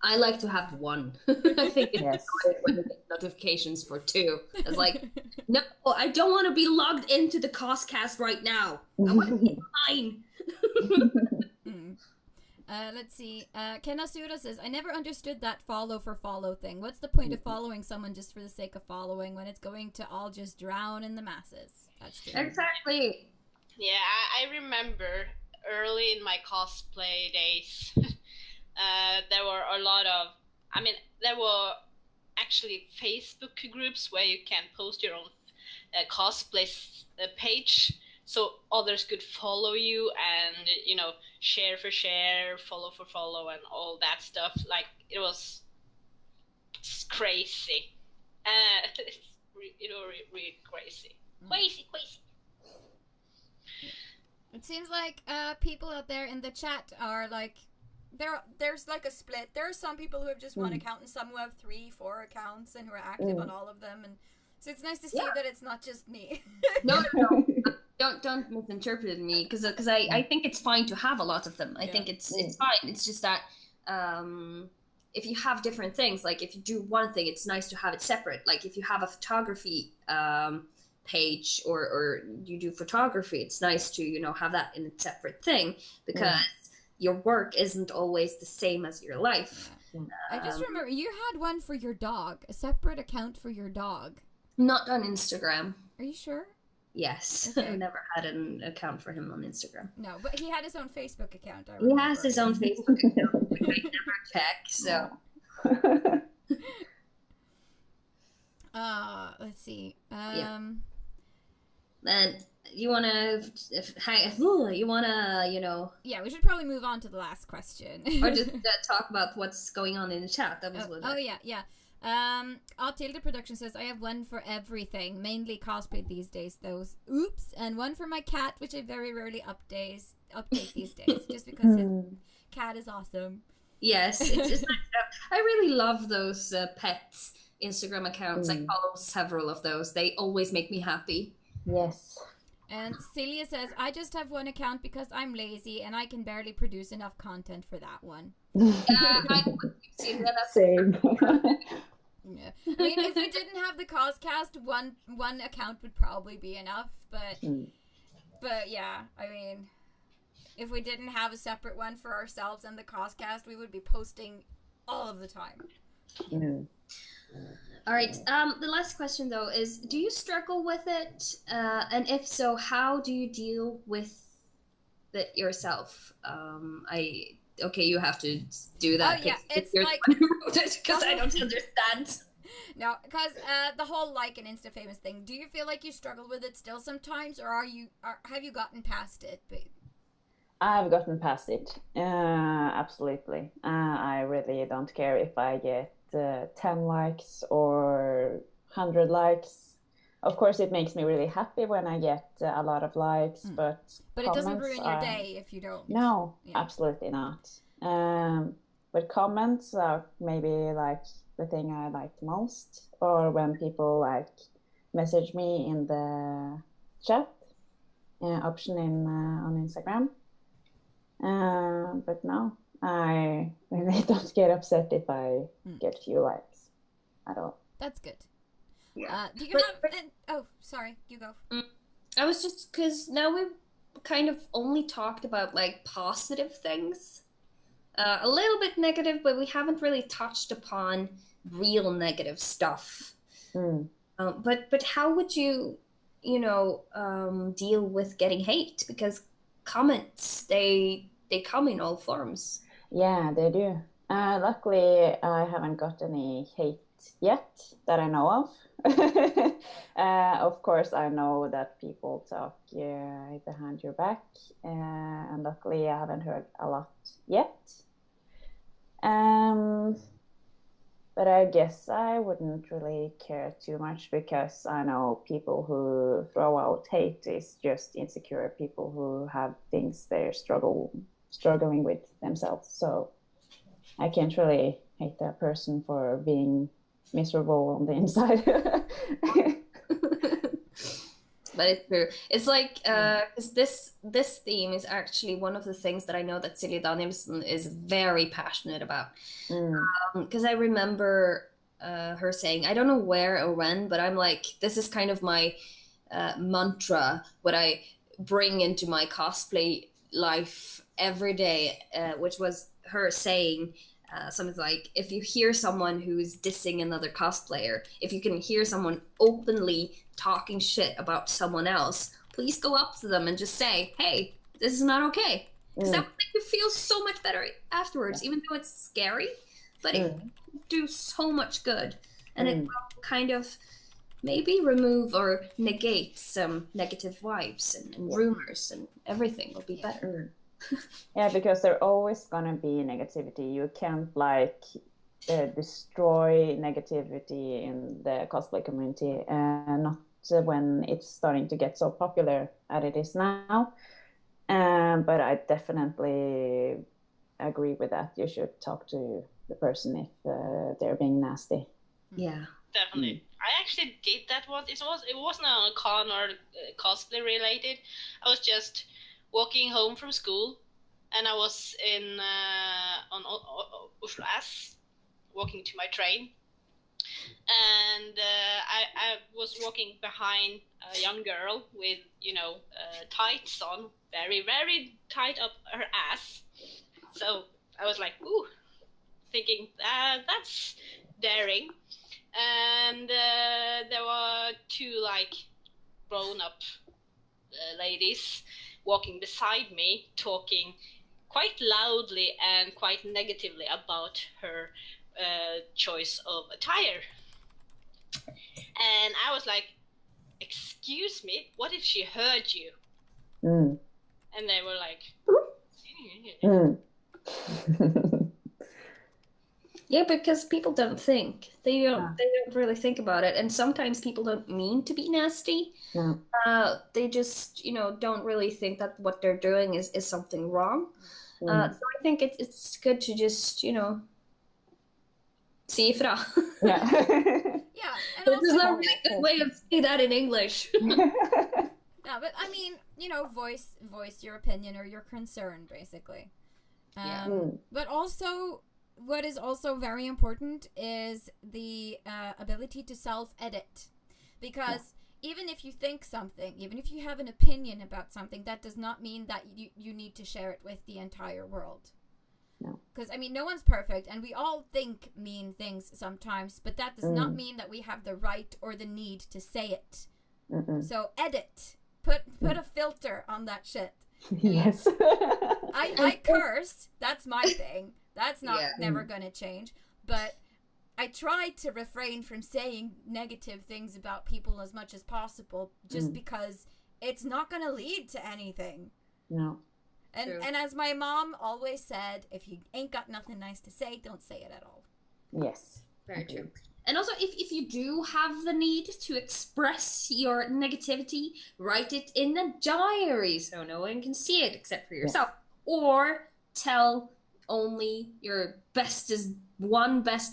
I like to have one. I think it's annoying when you get notifications for 2. It's like, no, I don't want to be logged into the CosCast right now. I want to be mine. Let's see. Ken Asura says, I never understood that follow for follow thing. What's the point of following someone just for the sake of following when it's going to all just drown in the masses? That's true. Exactly. Yeah, I remember early in my cosplay days, there were a lot of, there were actually Facebook groups where you can post your own cosplay page so others could follow you and, share for share, follow for follow and all that stuff. Like, it was crazy. It's really crazy. Crazy. It seems like people out there in the chat are like, there's like a split. There are some people who have just one account and some who have 3, 4 accounts and who are active on all of them. And so it's nice to see that it's not just me. No. Don't misinterpret me because I think it's fine to have a lot of them. I think it's fine. It's just that if you have different things, like if you do one thing, it's nice to have it separate. Like if you have a photography page or you do photography, it's nice to have that in a separate thing because your work isn't always the same as your life. I just remember you had one for your dog, a separate account for your dog. Not on Instagram. Are you sure? Yes. Okay. I've never had an account for him on Instagram. No, but he had his own Facebook account. He has his own Facebook account, which I never check, so. Let's see. Then you wanna, Yeah, we should probably move on to the last question. or just talk about what's going on in the chat. That was what. Yeah. Tilda Production says, I have one for everything, mainly cosplay these days, those. Oops. And one for my cat, which I very rarely update these days, just because his cat is awesome. Yes, it's just I really love those pets Instagram accounts. I follow several of those. They always make me happy. Yes. And Celia says, I just have one account because I'm lazy and I can barely produce enough content for that one. Yeah, Same. Yeah. I mean, if we didn't have the CosCast, one account would probably be enough, but yeah, I mean, if we didn't have a separate one for ourselves and the CosCast, we would be posting all of the time. All right. The last question though is: do you struggle with it? And if so, how do you deal with it yourself? Okay, you have to do that. Oh yeah, it's you're like because I don't understand. No, because the whole like and Insta famous thing. Do you feel like you struggle with it still sometimes, or have you gotten past it? I've gotten past it. Absolutely. I really don't care if I get 10 likes or 100 likes. Of course, it makes me really happy when I get a lot of likes, but it doesn't ruin your day if you don't. No, absolutely not. But comments are maybe like the thing I like the most, or when people like message me in the chat. option on Instagram. But no, I really don't get upset if I get few likes at all. That's good. Yeah. Do you have? Oh, sorry, you go. I was just because now we've kind of only talked about like positive things, a little bit negative, but we haven't really touched upon real negative stuff. But how would you deal with getting hate? Because comments, they come in all forms. Yeah, they do. Luckily, I haven't got any hate yet that I know of. Of course, I know that people talk behind your back, and luckily I haven't heard a lot yet. But I guess I wouldn't really care too much because I know people who throw out hate is just insecure people who have things they're struggling with themselves. So I can't really hate that person for being miserable on the inside. But it's true. It's like because this theme is actually one of the things that I know that Silje Danielsen is very passionate about. Because I remember her saying, I don't know where or when, but I'm like, this is kind of my mantra, what I bring into my cosplay life every day, which was her saying something like, if you hear someone who's dissing another cosplayer, if you can hear someone openly talking shit about someone else, please go up to them and just say, hey, this is not okay. Because that will make you feel so much better afterwards, even though it's scary, but it will do so much good. And it will kind of maybe remove or negate some negative vibes and rumors, and everything will be better. Yeah, because there's always gonna be negativity. You can't like destroy negativity in the cosplay community, not when it's starting to get so popular as it is now. But I definitely agree with that. You should talk to the person if they're being nasty. Yeah, definitely. I actually did that once. It wasn't a con or cosplay related. I was just walking home from school, and I was on Oslo S, walking to my train, and I was walking behind a young girl with tights on, very very tight up her ass. So I was like, ooh, thinking that's daring. And there were two like grown up ladies walking beside me, talking quite loudly and quite negatively about her choice of attire. And I was like, excuse me, what if she heard you? And they were like, yeah, because people don't think. They don't really think about it. And sometimes people don't mean to be nasty. They just, don't really think that what they're doing is something wrong. So I think it's good to just, si ifra. Yeah. And there's no really good way of saying that in English. Yeah, but I mean, voice your opinion or your concern, basically. But also, what is also very important is the ability to self-edit. Because even if you think something, even if you have an opinion about something, that does not mean that you need to share it with the entire world. No. Because, I mean, no one's perfect, and we all think mean things sometimes, but that does not mean that we have the right or the need to say it. So edit. Put a filter on that shit. Yes. I curse. That's my thing. That's not never gonna change. But I try to refrain from saying negative things about people as much as possible, just because it's not gonna lead to anything. No. And as my mom always said, if you ain't got nothing nice to say, don't say it at all. Yes. Very true. And also, if you do have the need to express your negativity, write it in a diary so no one can see it except for yourself. Or tell only your best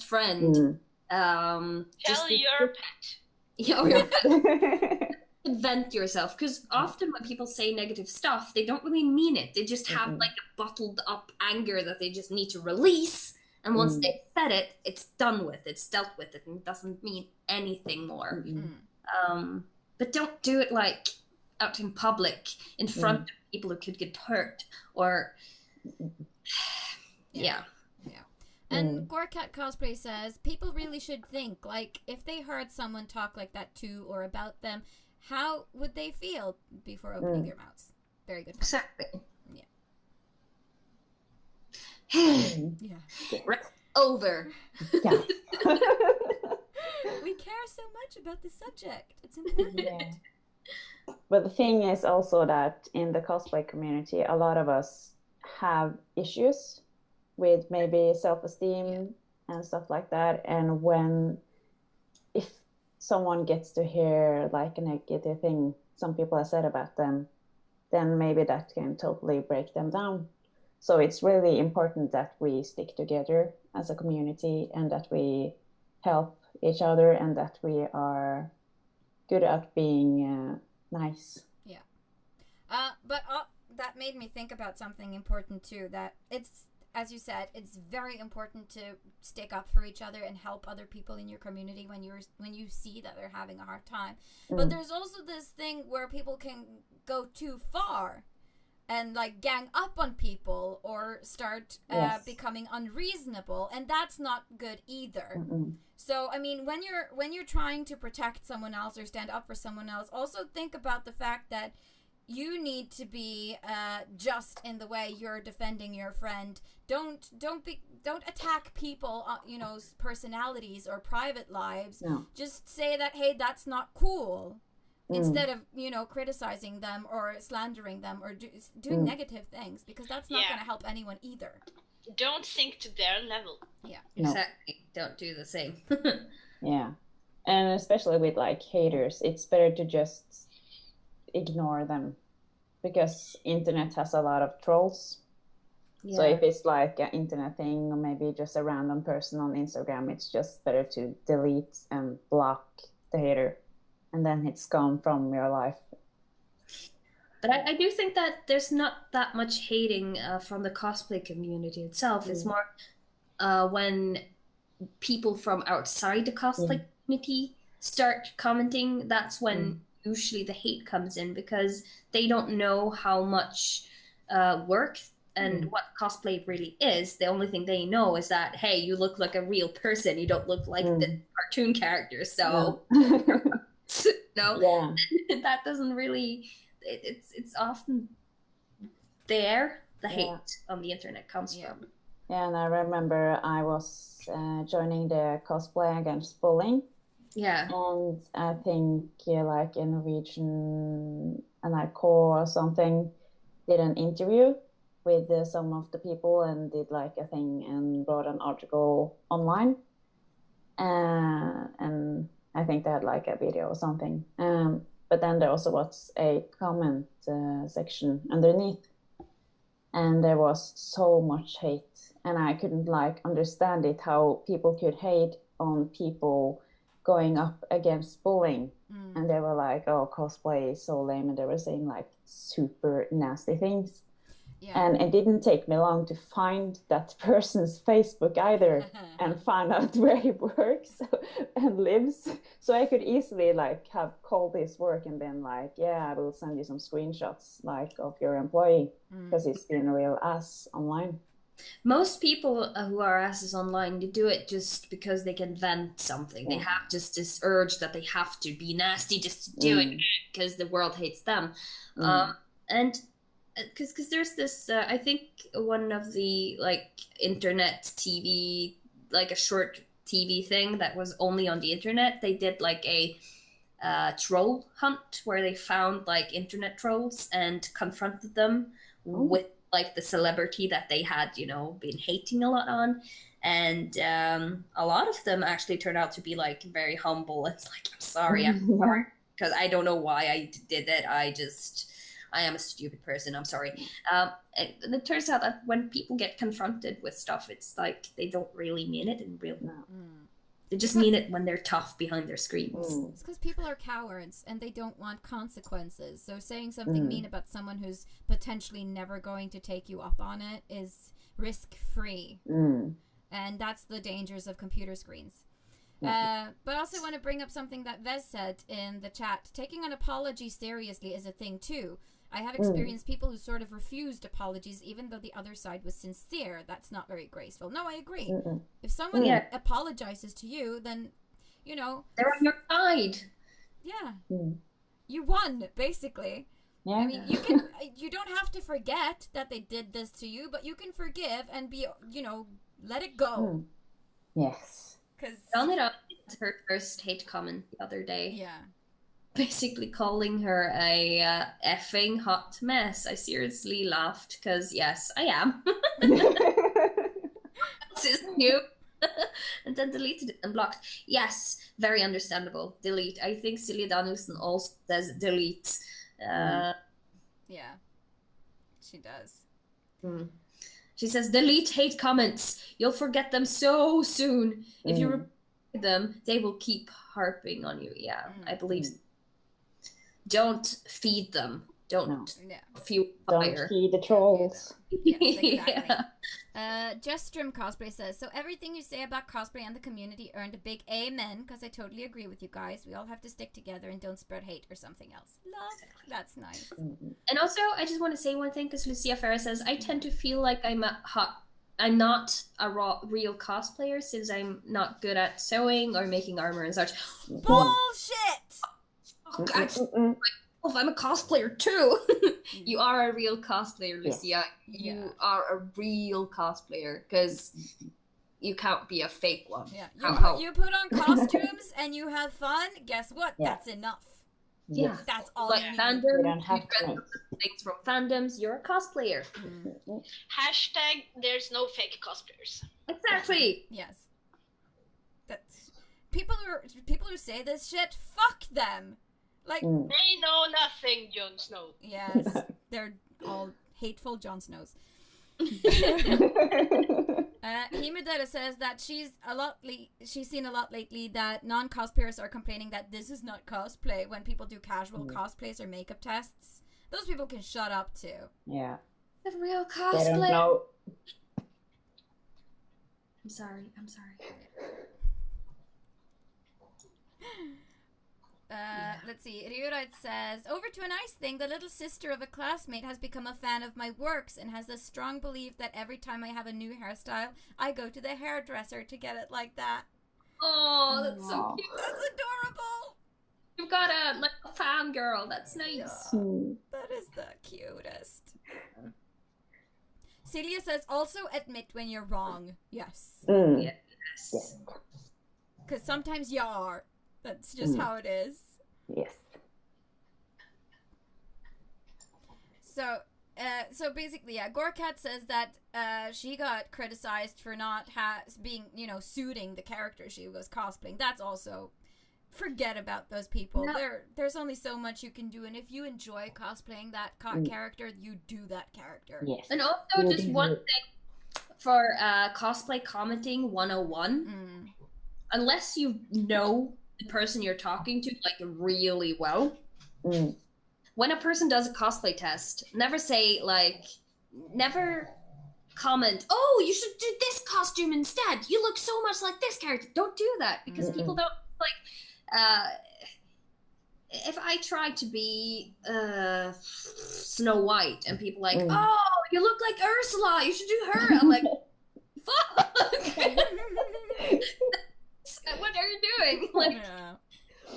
friend. Tell your pet. Yeah, or your pet. vent yourself, because often when people say negative stuff, they don't really mean it. They just have like a bottled up anger that they just need to release, and once they've said it, it's done with, it's dealt with it, and it doesn't mean anything more. But don't do it like out in public in front of people who could get hurt, or And Gorkat Cosplay says people really should think, like, if they heard someone talk like that to or about them, how would they feel before opening their mouths? Very good point. Exactly. Yeah. Over. Yeah. We care so much about the subject. It's important. Yeah. But the thing is also that in the cosplay community, a lot of us have issues with maybe self-esteem and stuff like that. And if someone gets to hear like a negative thing some people have said about them, then maybe that can totally break them down. So it's really important that we stick together as a community, and that we help each other, and that we are good at being nice. Yeah. But that made me think about something important too, that it's, as you said, it's very important to stick up for each other and help other people in your community when you see that they're having a hard time. But there's also this thing where people can go too far and like gang up on people or start becoming unreasonable, and that's not good either. So I mean, when you're trying to protect someone else or stand up for someone else, also think about the fact that you need to be just in the way you're defending your friend. Don't attack people, personalities or private lives. No. Just say that, hey, that's not cool, instead of criticizing them or slandering them or doing negative things, because that's not going to help anyone either. Don't sink to their level. Yeah, exactly. Don't do the same. Yeah, and especially with like haters, it's better to just ignore them, because internet has a lot of trolls. So if it's like an internet thing, or maybe just a random person on Instagram, it's just better to delete and block the hater, and then it's gone from your life. But I do think that there's not that much hating from the cosplay community itself. It's more when people from outside the cosplay community start commenting, that's when usually the hate comes in, because they don't know how much work and what cosplay really is. The only thing they know is that, hey, you look like a real person, you don't look like the cartoon character, so that doesn't really, it's often there the hate on the internet comes from. Yeah, and I remember I was joining the Cosplay Against Bullying. Yeah. And I think like a Norwegian NRK or something did an interview with some of the people, and did like a thing and wrote an article online. And I think they had like a video or something. But then there also was a comment section underneath. And there was so much hate. And I couldn't like understand it, how people could hate on people going up against bullying. And they were like, oh, cosplay is so lame, and they were saying like super nasty things. And it didn't take me long to find that person's Facebook either and find out where he works and lives. So I could easily like have called his work and been like, yeah, I will send you some screenshots like of your employee, because he's been a real ass online. Most people who are asses online, they do it just because they can vent something. They have just this urge that they have to be nasty just to do it, because the world hates them. And because there's this, I think one of the like internet TV, like a short TV thing that was only on the internet, they did like a troll hunt where they found like internet trolls and confronted them with like the celebrity that they had, been hating a lot on. And a lot of them actually turned out to be like very humble. It's like, I'm sorry, because I don't know why I did it. I am a stupid person. I'm sorry. And it turns out that when people get confronted with stuff, it's like they don't really mean it in real. They just mean it when they're tough behind their screens. It's because people are cowards and they don't want consequences. So saying something mean about someone who's potentially never going to take you up on it is risk-free. And that's the dangers of computer screens. But I also want to bring up something that Vez said in the chat. Taking an apology seriously is a thing too. I have experienced people who sort of refused apologies even though the other side was sincere. That's not very graceful. No, I agree. If someone apologizes to you, then, you know... They're on your side. Yeah. You won, basically. Yeah. I mean, you don't have to forget that they did this to you, but you can forgive and be, you know, let it go. Yes. Because Donita had her first hate comment the other day. Yeah. Basically calling her a effing hot mess. I seriously laughed because, yes, I am. This is new. And then deleted it and blocked. Yes, very understandable. Delete. I think Silja Danielsen also says delete. Yeah. She does. She says, delete hate comments. You'll forget them so soon. If you reply them, they will keep harping on you. Yeah, I believe so. Don't feed them. Don't fuel fire. Don't feed the trolls. Yes, exactly. Justrum Cosplay says, so everything you say about cosplay and the community earned a big amen, because I totally agree with you guys. We all have to stick together and don't spread hate or something else. Love. That's nice. And also, I just want to say one thing, because Lucia Ferrer says, I tend to feel like I'm not a real cosplayer, since I'm not good at sewing or making armor and such. Bullshit! I'm a cosplayer too. You are a real cosplayer, Lucia. You are a real cosplayer, because you can't be a fake one. Yeah. You put on costumes and you have fun. Guess what? That's enough. Yeah, that's all. Like you need. fandom, you dress up things from fandoms. You're a cosplayer. Hashtag there's no fake cosplayers. Exactly. Yes. That's people who say this shit. Fuck them. Like they know nothing, Jon Snow. Yes, they're all hateful Jon Snows. Himedera says that she's seen a lot lately that non-cosplayers are complaining that this is not cosplay when people do casual cosplays or makeup tests. Those people can shut up too. Yeah. The real cosplay. They don't know. I'm sorry. Let's see. Ryurite says, over to a nice thing, the little sister of a classmate has become a fan of my works and has a strong belief that every time I have a new hairstyle, I go to the hairdresser to get it like that. Oh, that's so cute. That's adorable. You've got a fangirl. That's nice. Yeah, that is the cutest. Celia says, also admit when you're wrong. Yes. Yes. Because sometimes you are. That's just how it is. Yes. So basically, Gorkat says that she got criticized for not being, suiting the character she was cosplaying. That's also, forget about those people. No. There's only so much you can do, and if you enjoy cosplaying that character, you do that character. Yes. And also, just one thing for cosplay commenting 101. Unless you know the person you're talking to like really well, when a person does a cosplay test, never comment, oh, you should do this costume instead, you look so much like this character. Don't do that, because people don't if I try to be Snow White and people oh, you look like Ursula, you should do her, I'm like, fuck. What are you doing?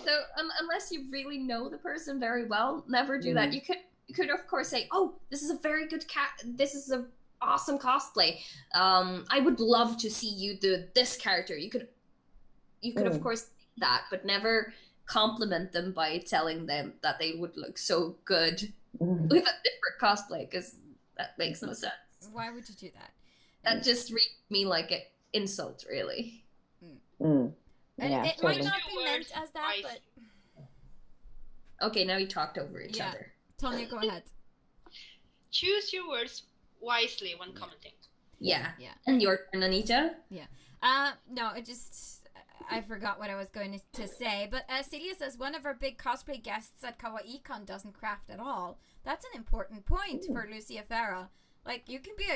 So unless you really know the person very well, never do that. You could of course say, oh, this is a very good this is an awesome cosplay. I would love to see you do this character. You could of course say that, but never compliment them by telling them that they would look so good with a different cosplay, because that makes no sense. Why would you do that? That just reads me like an insult, really. And it might not be meant as that, but... Okay, now you talked over each other. Tonya, go ahead. Choose your words wisely when commenting. Yeah. And your turn, Anita? Yeah. No, it just... I forgot what I was going to say, but Celia says one of our big cosplay guests at KawaiiCon doesn't craft at all. That's an important point for Lucia Farah. Like, you can be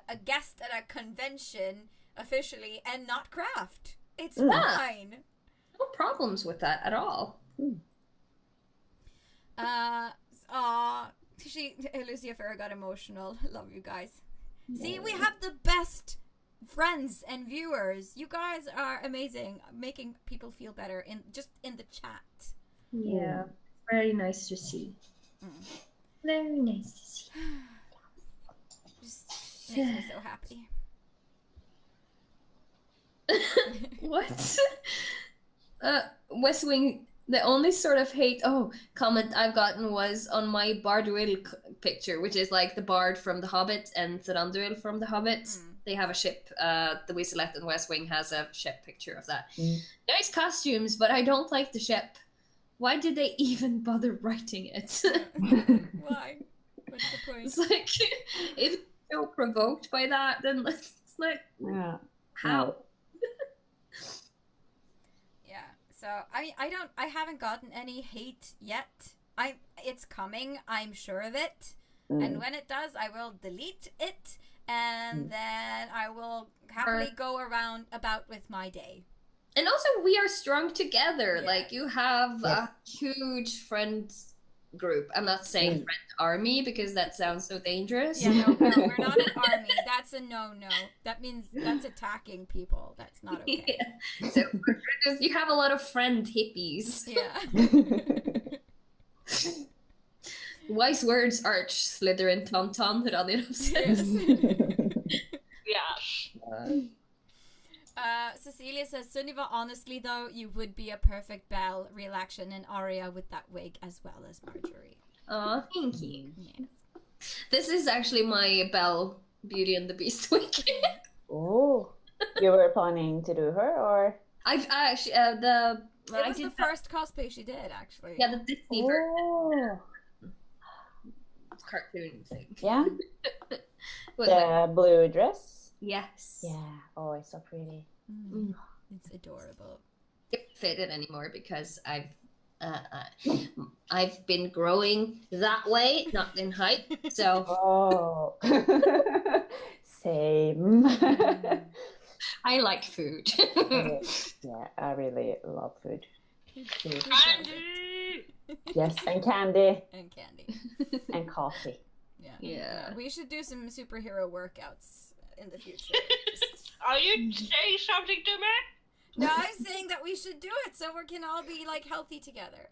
a guest at a convention officially and not craft. It's fine. No problems with that at all. Lucia Farah got emotional. Love you guys. Yeah. See, we have the best friends and viewers. You guys are amazing, making people feel better in the chat. Yeah, very nice to see. Very nice to see. Just makes me so happy. What? West Wing. The only sort of comment I've gotten was on my Barduil picture, which is like the Bard from The Hobbit and Thranduil from The Hobbit. They have a ship. The Weaselette and West Wing has a ship picture of that. Nice costumes, but I don't like the ship. Why did they even bother writing it? Why? What's the point? It's like, if you're so provoked by that, then it's like, how? So I haven't gotten any hate yet. It's coming, I'm sure of it. And when it does, I will delete it, and then I will happily go about with my day. And also, we are strong together. Yes. Like, you have a huge friend group. I'm not saying friend army because that sounds so dangerous. Yeah, no, we're not an army. That's a no-no. That means that's attacking people. That's not okay. Yeah. So you have a lot of friend hippies. Yeah. Wise words, Arch, Slytherin, Tauntaun, Radinov says. Yeah. Cecilia says, Sunniva, honestly though, you would be a perfect Belle, real action, and Arya with that wig as well as Marjorie. Oh, thank you. Yes. This is actually my Belle Beauty and the Beast wig. Oh, you were planning to do her, or? I've actually, it was the first cosplay she did, actually. Yeah, the Disney version. Cartoon thing. Yeah. The blue dress. Yes. Yeah. Oh, it's so pretty. It's adorable. It doesn't fit it anymore because I've been growing that way, not in height. So. Oh. Same. I like food. Yeah, I really love food. Candy! Yes, and candy. And candy. And coffee. Yeah. We should do some superhero workouts in the future. Are you saying something to me? No, I'm saying that we should do it so we can all be like healthy together.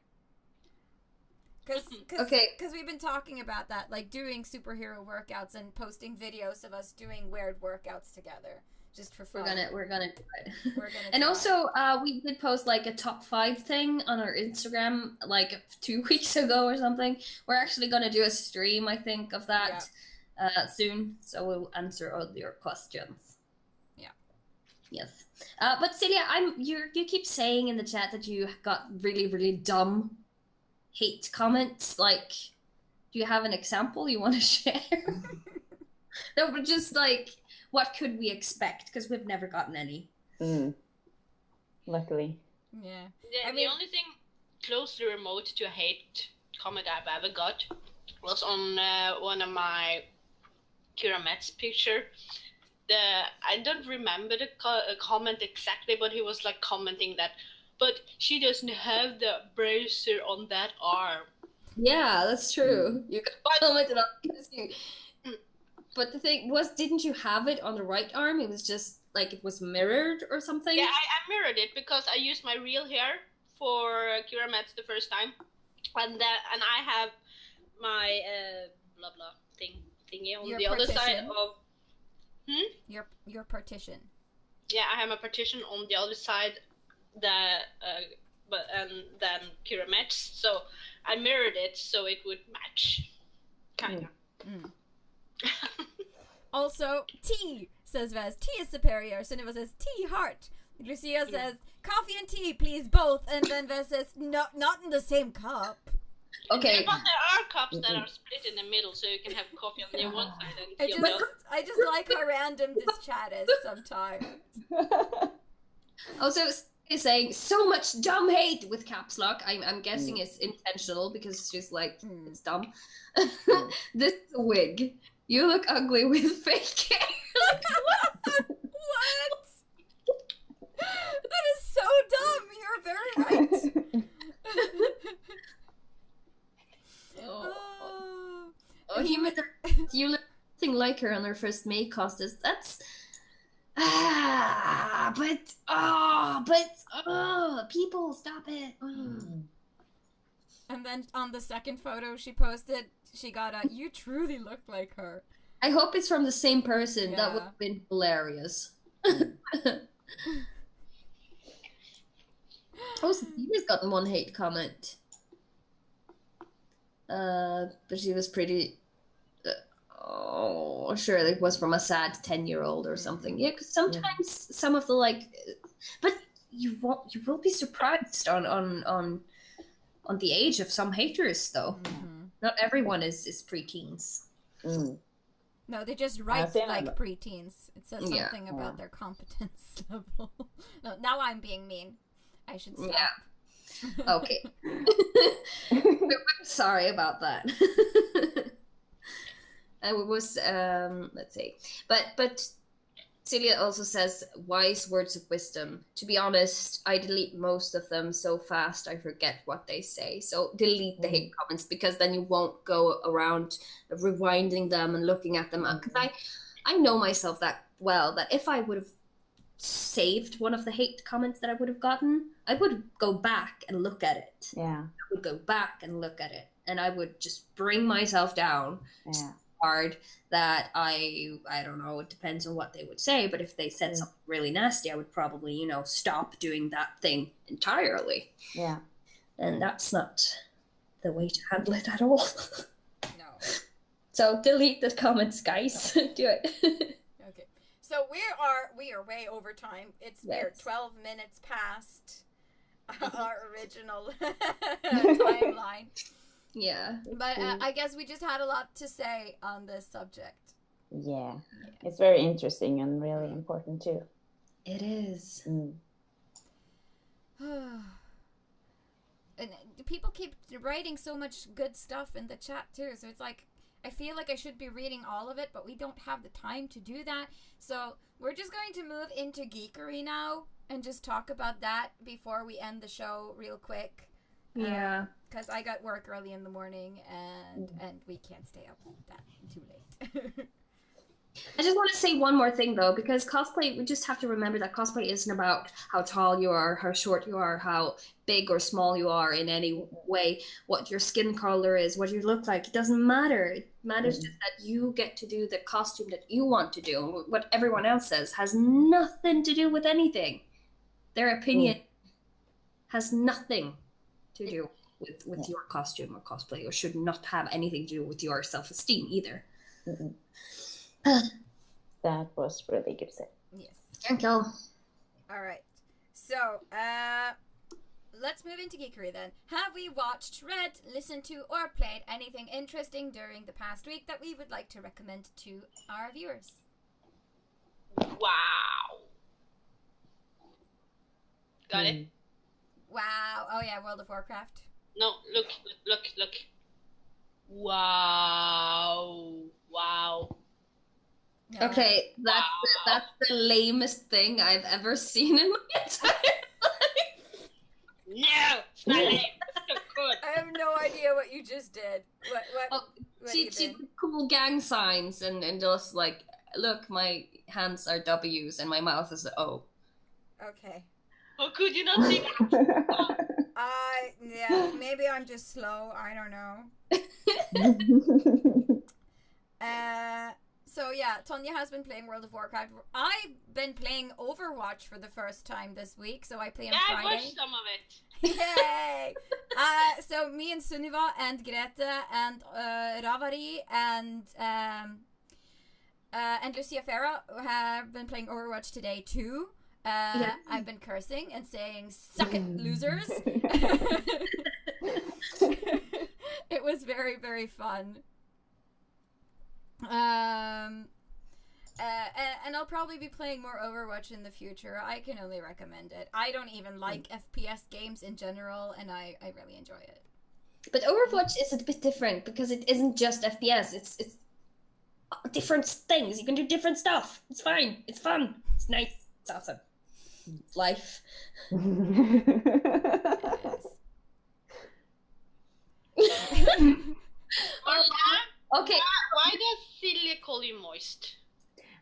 Because we've been talking about that, like doing superhero workouts and posting videos of us doing weird workouts together. Just for fun. We're gonna do it. And also, we did post like a top 5 thing on our Instagram like 2 weeks ago or something. We're actually gonna do a stream, I think, of that soon. So we'll answer all your questions. Yeah. Yes. But Celia, you keep saying in the chat that you got really, really dumb hate comments. Like, do you have an example you want to share? No, but just like, what could we expect? Because we've never gotten any. Luckily. Yeah. The only thing closely remote to a hate comment I've ever got was on one of my Kira Metz picture. I don't remember the comment exactly, but he was like commenting that, but she doesn't have the bracer on that arm. Yeah, that's true. You commented on because you. But the thing was, didn't you have it on the right arm? It was just like it was mirrored or something? Yeah, I mirrored it because I used my real hair for Kira Metz the first time. And I have my blah blah thingy on the other side of... Your partition. Yeah, I have a partition on the other side than Kira Metz. So I mirrored it so it would match. Kinda. Also, tea, says Vaz. Tea is superior. Sunniva says, tea, heart. Lucia says, coffee and tea, please, both. And then Vaz says, no, not in the same cup. Okay. But there are cups that are split in the middle, so you can have coffee on the one side and tea on the other. I just like how random this chat is sometimes. Also, is saying so much dumb hate with caps lock. I'm guessing it's intentional because she's like, it's dumb. This is a wig. You look ugly with fake hair. Like, what? What? That is so dumb. You're very right. You look nothing like her on her first May costume. That's people, stop it. And then on the second photo she posted, she got a, you truly look like her. I hope it's from the same person. Yeah. That would have been hilarious. Oh, Sabrina's gotten one hate comment. But she was pretty... sure, it was from a sad 10-year-old or something. Yeah, because sometimes some of the, like... But you will be surprised on the age of some haters, though. Not everyone is preteens. No, they just write like preteens. It says something about their competence level. No, now I'm being mean. I should stop. Yeah. Okay. I'm sorry about that. And it was let's see. But Celia also says wise words of wisdom. To be honest, I delete most of them so fast I forget what they say. So delete the hate comments, because then you won't go around rewinding them and looking at them. Because I know myself that well, that if I would have saved one of the hate comments that I would have gotten, I would go back and look at it. Yeah. I would go back and look at it, and I would just bring myself down. Yeah. Hard that I don't know, it depends on what they would say, but if they said something really nasty, I would probably, stop doing that thing entirely. Yeah. And that's not the way to handle it at all. No. So delete the comments, guys. Do it. Okay. So we are way over time. We're 12 minutes past our original timeline. Yeah. But I guess we just had a lot to say on this subject. Yeah. It's very interesting and really important too. It is. And people keep writing so much good stuff in the chat too. So it's like, I feel like I should be reading all of it, but we don't have the time to do that. So we're just going to move into geekery now and just talk about that before we end the show real quick. Yeah. Because I got work early in the morning and we can't stay up that too late. I just want to say one more thing, though, because cosplay, we just have to remember that cosplay isn't about how tall you are, how short you are, how big or small you are in any way, what your skin color is, what you look like. It doesn't matter. It matters just that you get to do the costume that you want to do. What everyone else says has nothing to do with anything. Their opinion has nothing to do with your costume or cosplay, or should not have anything to do with your self-esteem either. That was really good said. Yes. Thank you. All right. So, let's move into geekery then. Have we watched, read, listened to, or played anything interesting during the past week that we would like to recommend to our viewers? Wow. Got it? Wow. Oh yeah, World of Warcraft. No, look. Wow. No. Okay, that's the lamest thing I've ever seen in my entire life. No, it's not lame. It's so good. I have no idea what you just did. What She did cool gang signs and just like, look, my hands are W's and my mouth is an O. Okay. How could you not see that? Yeah, maybe I'm just slow. I don't know. So yeah, Tonya has been playing World of Warcraft. I've been playing Overwatch for the first time this week, so I play on Friday. I watched some of it. Yay! So me and Sunniva and Grete and Ravari and Lucia Farah have been playing Overwatch today too. I've been cursing and saying, "Suck it, losers!" It was very, very fun. and I'll probably be playing more Overwatch in the future. I can only recommend it. I don't even like FPS games in general, and I really enjoy it. But Overwatch is a bit different because it isn't just FPS. It's different things. You can do different stuff. It's fine. It's fun. It's nice. It's awesome. It's life. Okay. Why does Celia call you moist?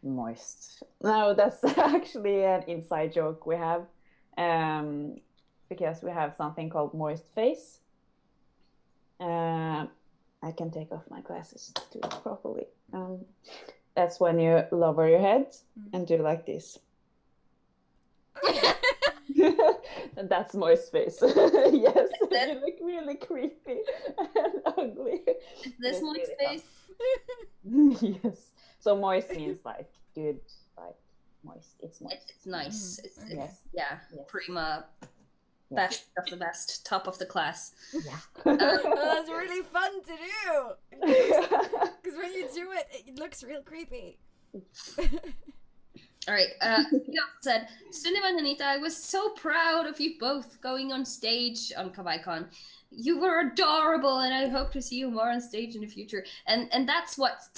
Moist. No, that's actually an inside joke we have, because we have something called moist face. I can take off my glasses to do it properly. That's when you lower your head and do like this. And that's moist face. Yes, you look really creepy and ugly. Is this moist face? Yes. So moist means like good, like moist. It's moist. It's nice. It's yes. Yeah. Yes. Prima. Best of the best. Top of the class. Yeah. That's really fun to do. Because when you do it, it looks real creepy. All right. Said, Sunniva and Anita, I was so proud of you both going on stage on KawaiiCon. You were adorable, and I hope to see you more on stage in the future. And that's what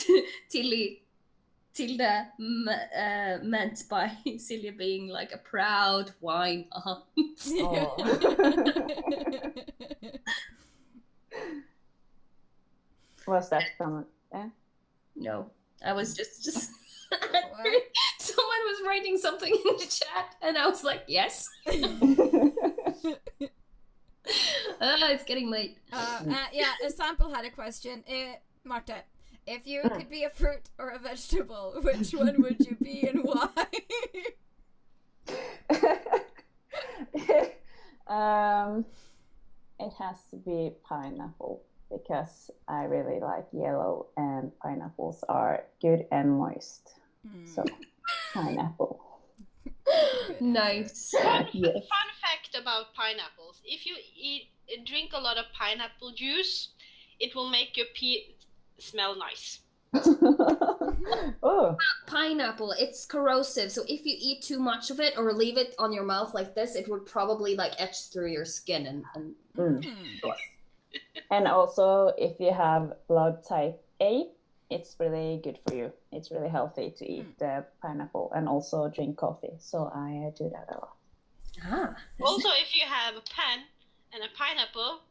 Tilda meant by Celia being like a proud wine aunt. Oh. Was that from? No, I was just. Someone was writing something in the chat, and I was like, "Yes." It's getting late. Yeah, a sample had a question. Marta, if you could be a fruit or a vegetable, which one would you be and why? It has to be pineapple because I really like yellow and pineapples are good and moist. So pineapple. Nice. Fun fact about pineapples: if you drink a lot of pineapple juice, it will make your pee smell nice. Oh. Pineapple, it's corrosive, so if you eat too much of it or leave it on your mouth like this, it would probably like etch through your skin and Yes. And also if you have blood type A, it's really good for you. It's really healthy to eat the pineapple and also drink coffee. So I do that a lot. Also, if you have a pen and a pineapple.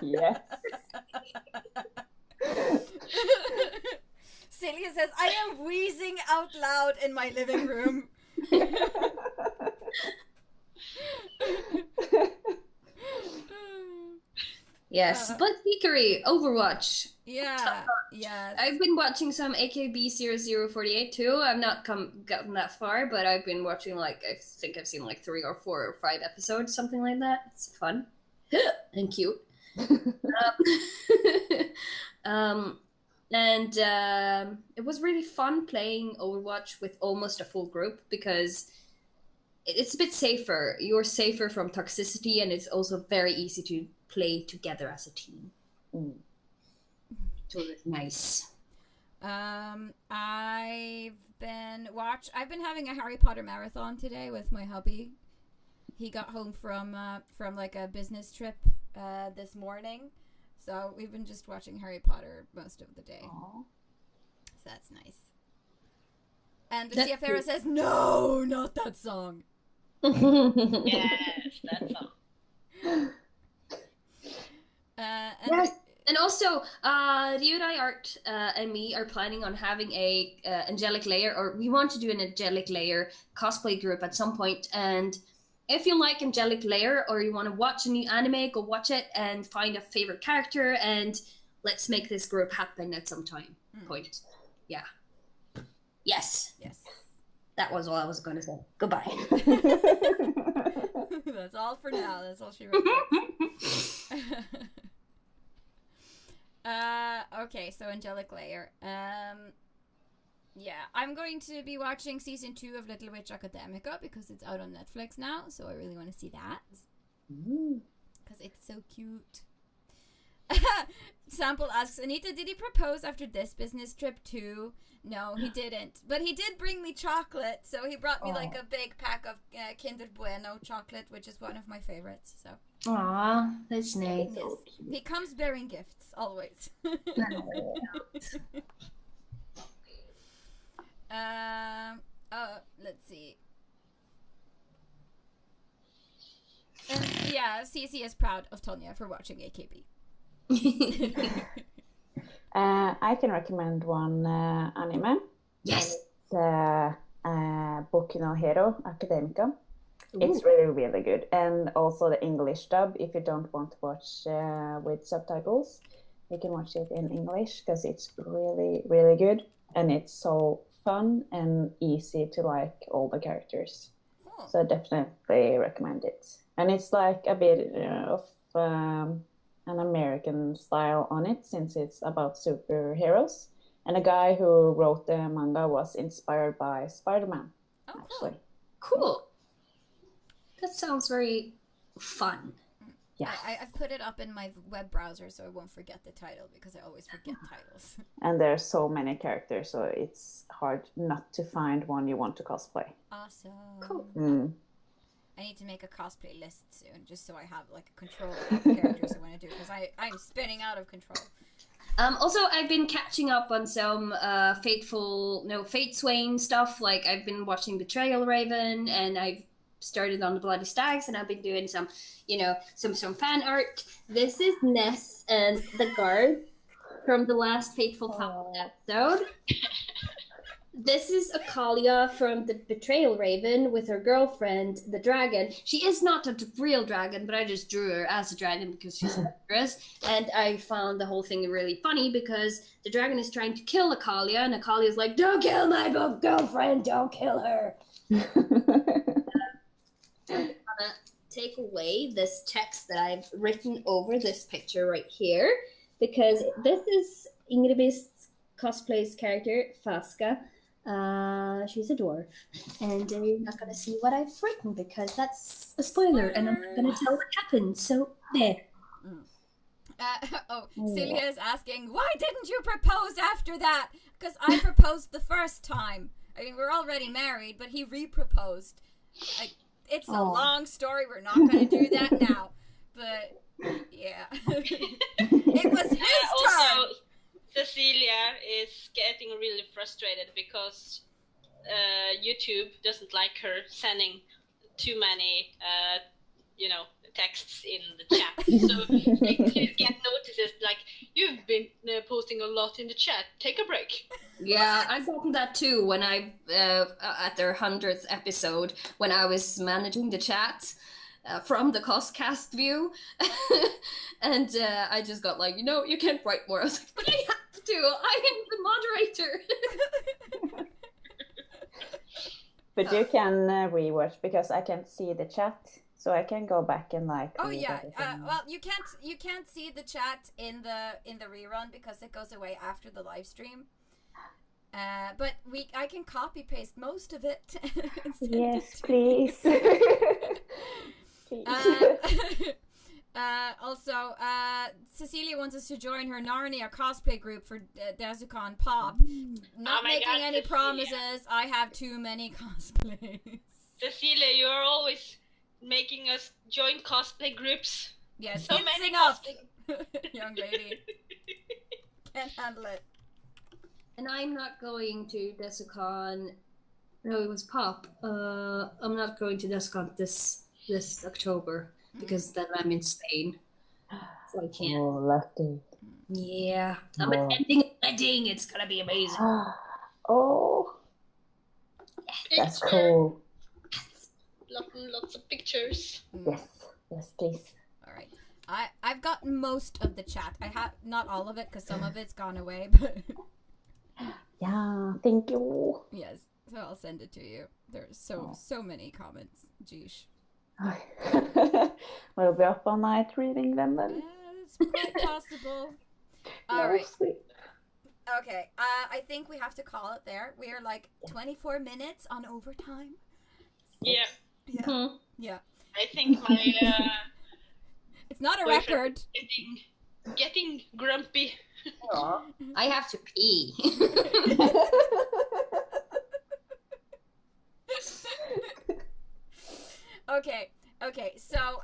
Yes. Celia says, I am wheezing out loud in my living room. Yes, but Geekery, Overwatch. Yeah. I've been watching some AKB0048 too. I've not gotten that far, but I've been watching I think I've seen 3 or 4 or 5 episodes, something like that. It's fun and cute. And it was really fun playing Overwatch with almost a full group because it's a bit safer. You're safer from toxicity, and it's also very easy to play together as a team. So it's nice. I've been having a Harry Potter marathon today with my hubby. He got home from a business trip this morning, so we've been just watching Harry Potter most of the day. Aww. So that's nice. And Lucia Farah says, "No, not that song." Yes, that song. Yes. And also, Ryudai Art and me are planning on having a Angelic Layer, or we want to do an Angelic Layer cosplay group at some point. And if you like Angelic Layer or you want to watch a new anime, go watch it and find a favorite character, and let's make this group happen at some point. Yeah. Yes. That was all I was going to say. Goodbye. That's all for now. That's all she wrote. Okay, so Angelic Layer. Yeah, I'm going to be watching season 2 of Little Witch Academica because it's out on Netflix now, so I really want to see that. Because it's so cute. Sample asks, Anita, did he propose after this business trip too? No, he didn't. But he did bring me chocolate. So he brought me like a big pack of Kinder Bueno chocolate, which is one of my favorites. So. Aw, that's nice. Yes. He comes bearing gifts, always. Let's see. And yeah, CC is proud of Tonya for watching AKB. I can recommend one anime. Yes. It's Boku no Hero Academica. Ooh. It's really, really good. And also the English dub. If you don't want to watch with subtitles, you can watch it in English because it's really, really good. And it's so fun and easy to like all the characters. Oh. So I definitely recommend it. And it's like a bit of an American style on it since it's about superheroes. And the guy who wrote the manga was inspired by Spider-Man. Oh, actually. Cool. That sounds very fun. Yeah, I've put it up in my web browser so I won't forget the title because I always forget titles. And there's so many characters, so it's hard not to find one you want to cosplay. Awesome. Cool. Mm. I need to make a cosplay list soon just so I have like a control of all the characters I want to do because I'm spinning out of control. Also, I've been catching up on some Fate Swain stuff. Like I've been watching Betrayal Raven, and I've started on the Bloody Stags, and I've been doing some fan art. This is Ness and the guard from the last Fateful Family episode. This is Akalia from the Betrayal Raven with her girlfriend, the dragon. She is not a real dragon, but I just drew her as a dragon because she's an actress. And I found the whole thing really funny because the dragon is trying to kill Akalia, and Akalia is like, "Don't kill my girlfriend, don't kill her." I'm gonna take away this text that I've written over this picture right here because this is Ingrid's cosplay's character, Faska. She's a dwarf, and you're not gonna see what I've written because that's a spoiler, and I'm not gonna tell what happened. So there. Celia is asking, why didn't you propose after that? Because I proposed the first time. I mean, we're already married, but he re-proposed. It's a long story. We're not going to do that now. But yeah, it was his turn. Cecilia is getting really frustrated because YouTube doesn't like her sending too many, texts in the chat. So they get notices like, you've been posting a lot in the chat. Take a break. Yeah, I've gotten that too when I, at their 100th episode, when I was managing the chat. From the CosCast view, and I just got like, you can't write more. I was like, but I have to. I am the moderator. But you can rewatch because I can't see the chat, so I can go back and like. Oh yeah. Well, you can't see the chat in the rerun because it goes away after the live stream. But I can copy paste most of it. Yes, please. Also, Cecilia wants us to join her Narnia cosplay group for Dezucon Pop. Not making any promises. I have too many cosplays. Cecilia, you are always making us join cosplay groups. Yes, so it's many enough, cosplay. young lady. Can't handle it. And I'm not going to Dezucon. No, it was Pop. I'm not going to Dezucon this October because then I'm in Spain, so I can't. Oh, lucky. Yeah, I'm attending a wedding. It's gonna be amazing. Oh, that's cool. Lots of pictures. Yes, please. All right, I've got most of the chat. I have not all of it because some of it's gone away, but yeah, thank you. Yes, so I'll send it to you. There's so many comments. Geesh. We'll be up all night reading them then. It's quite possible. All right. Okay, I think we have to call it there. We are like 24 minutes on overtime. Yeah. Yeah. Mm-hmm. Yeah. I think my it's not a record. getting grumpy. Aw, I have to pee. Okay, so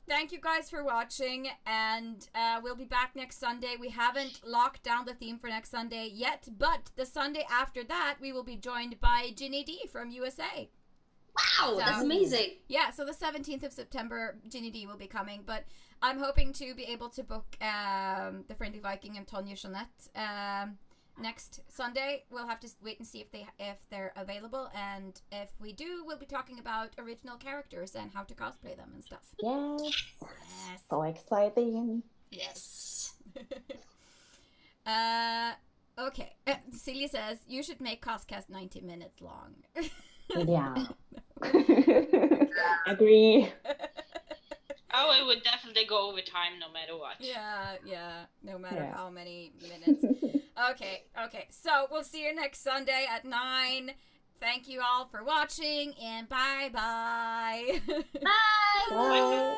thank you guys for watching, and we'll be back next Sunday. We haven't locked down the theme for next Sunday yet, but the Sunday after that, we will be joined by Ginny D from USA. Wow, that's amazing. Yeah, so the 17th of September, Ginny D will be coming, but I'm hoping to be able to book the Friendly Viking and Tonja Jeanette next Sunday. We'll have to wait and see if they're available, and if we do, we'll be talking about original characters and how to cosplay them and stuff. Yes. Yes. So exciting. Yes. Okay. Celia says you should make CosCast 90 minutes long. Yeah. Agree. Oh, it would definitely go over time no matter what. Yeah. No matter how many minutes. Okay. So we'll see you next Sunday at 9. Thank you all for watching, and bye-bye. Bye. Bye.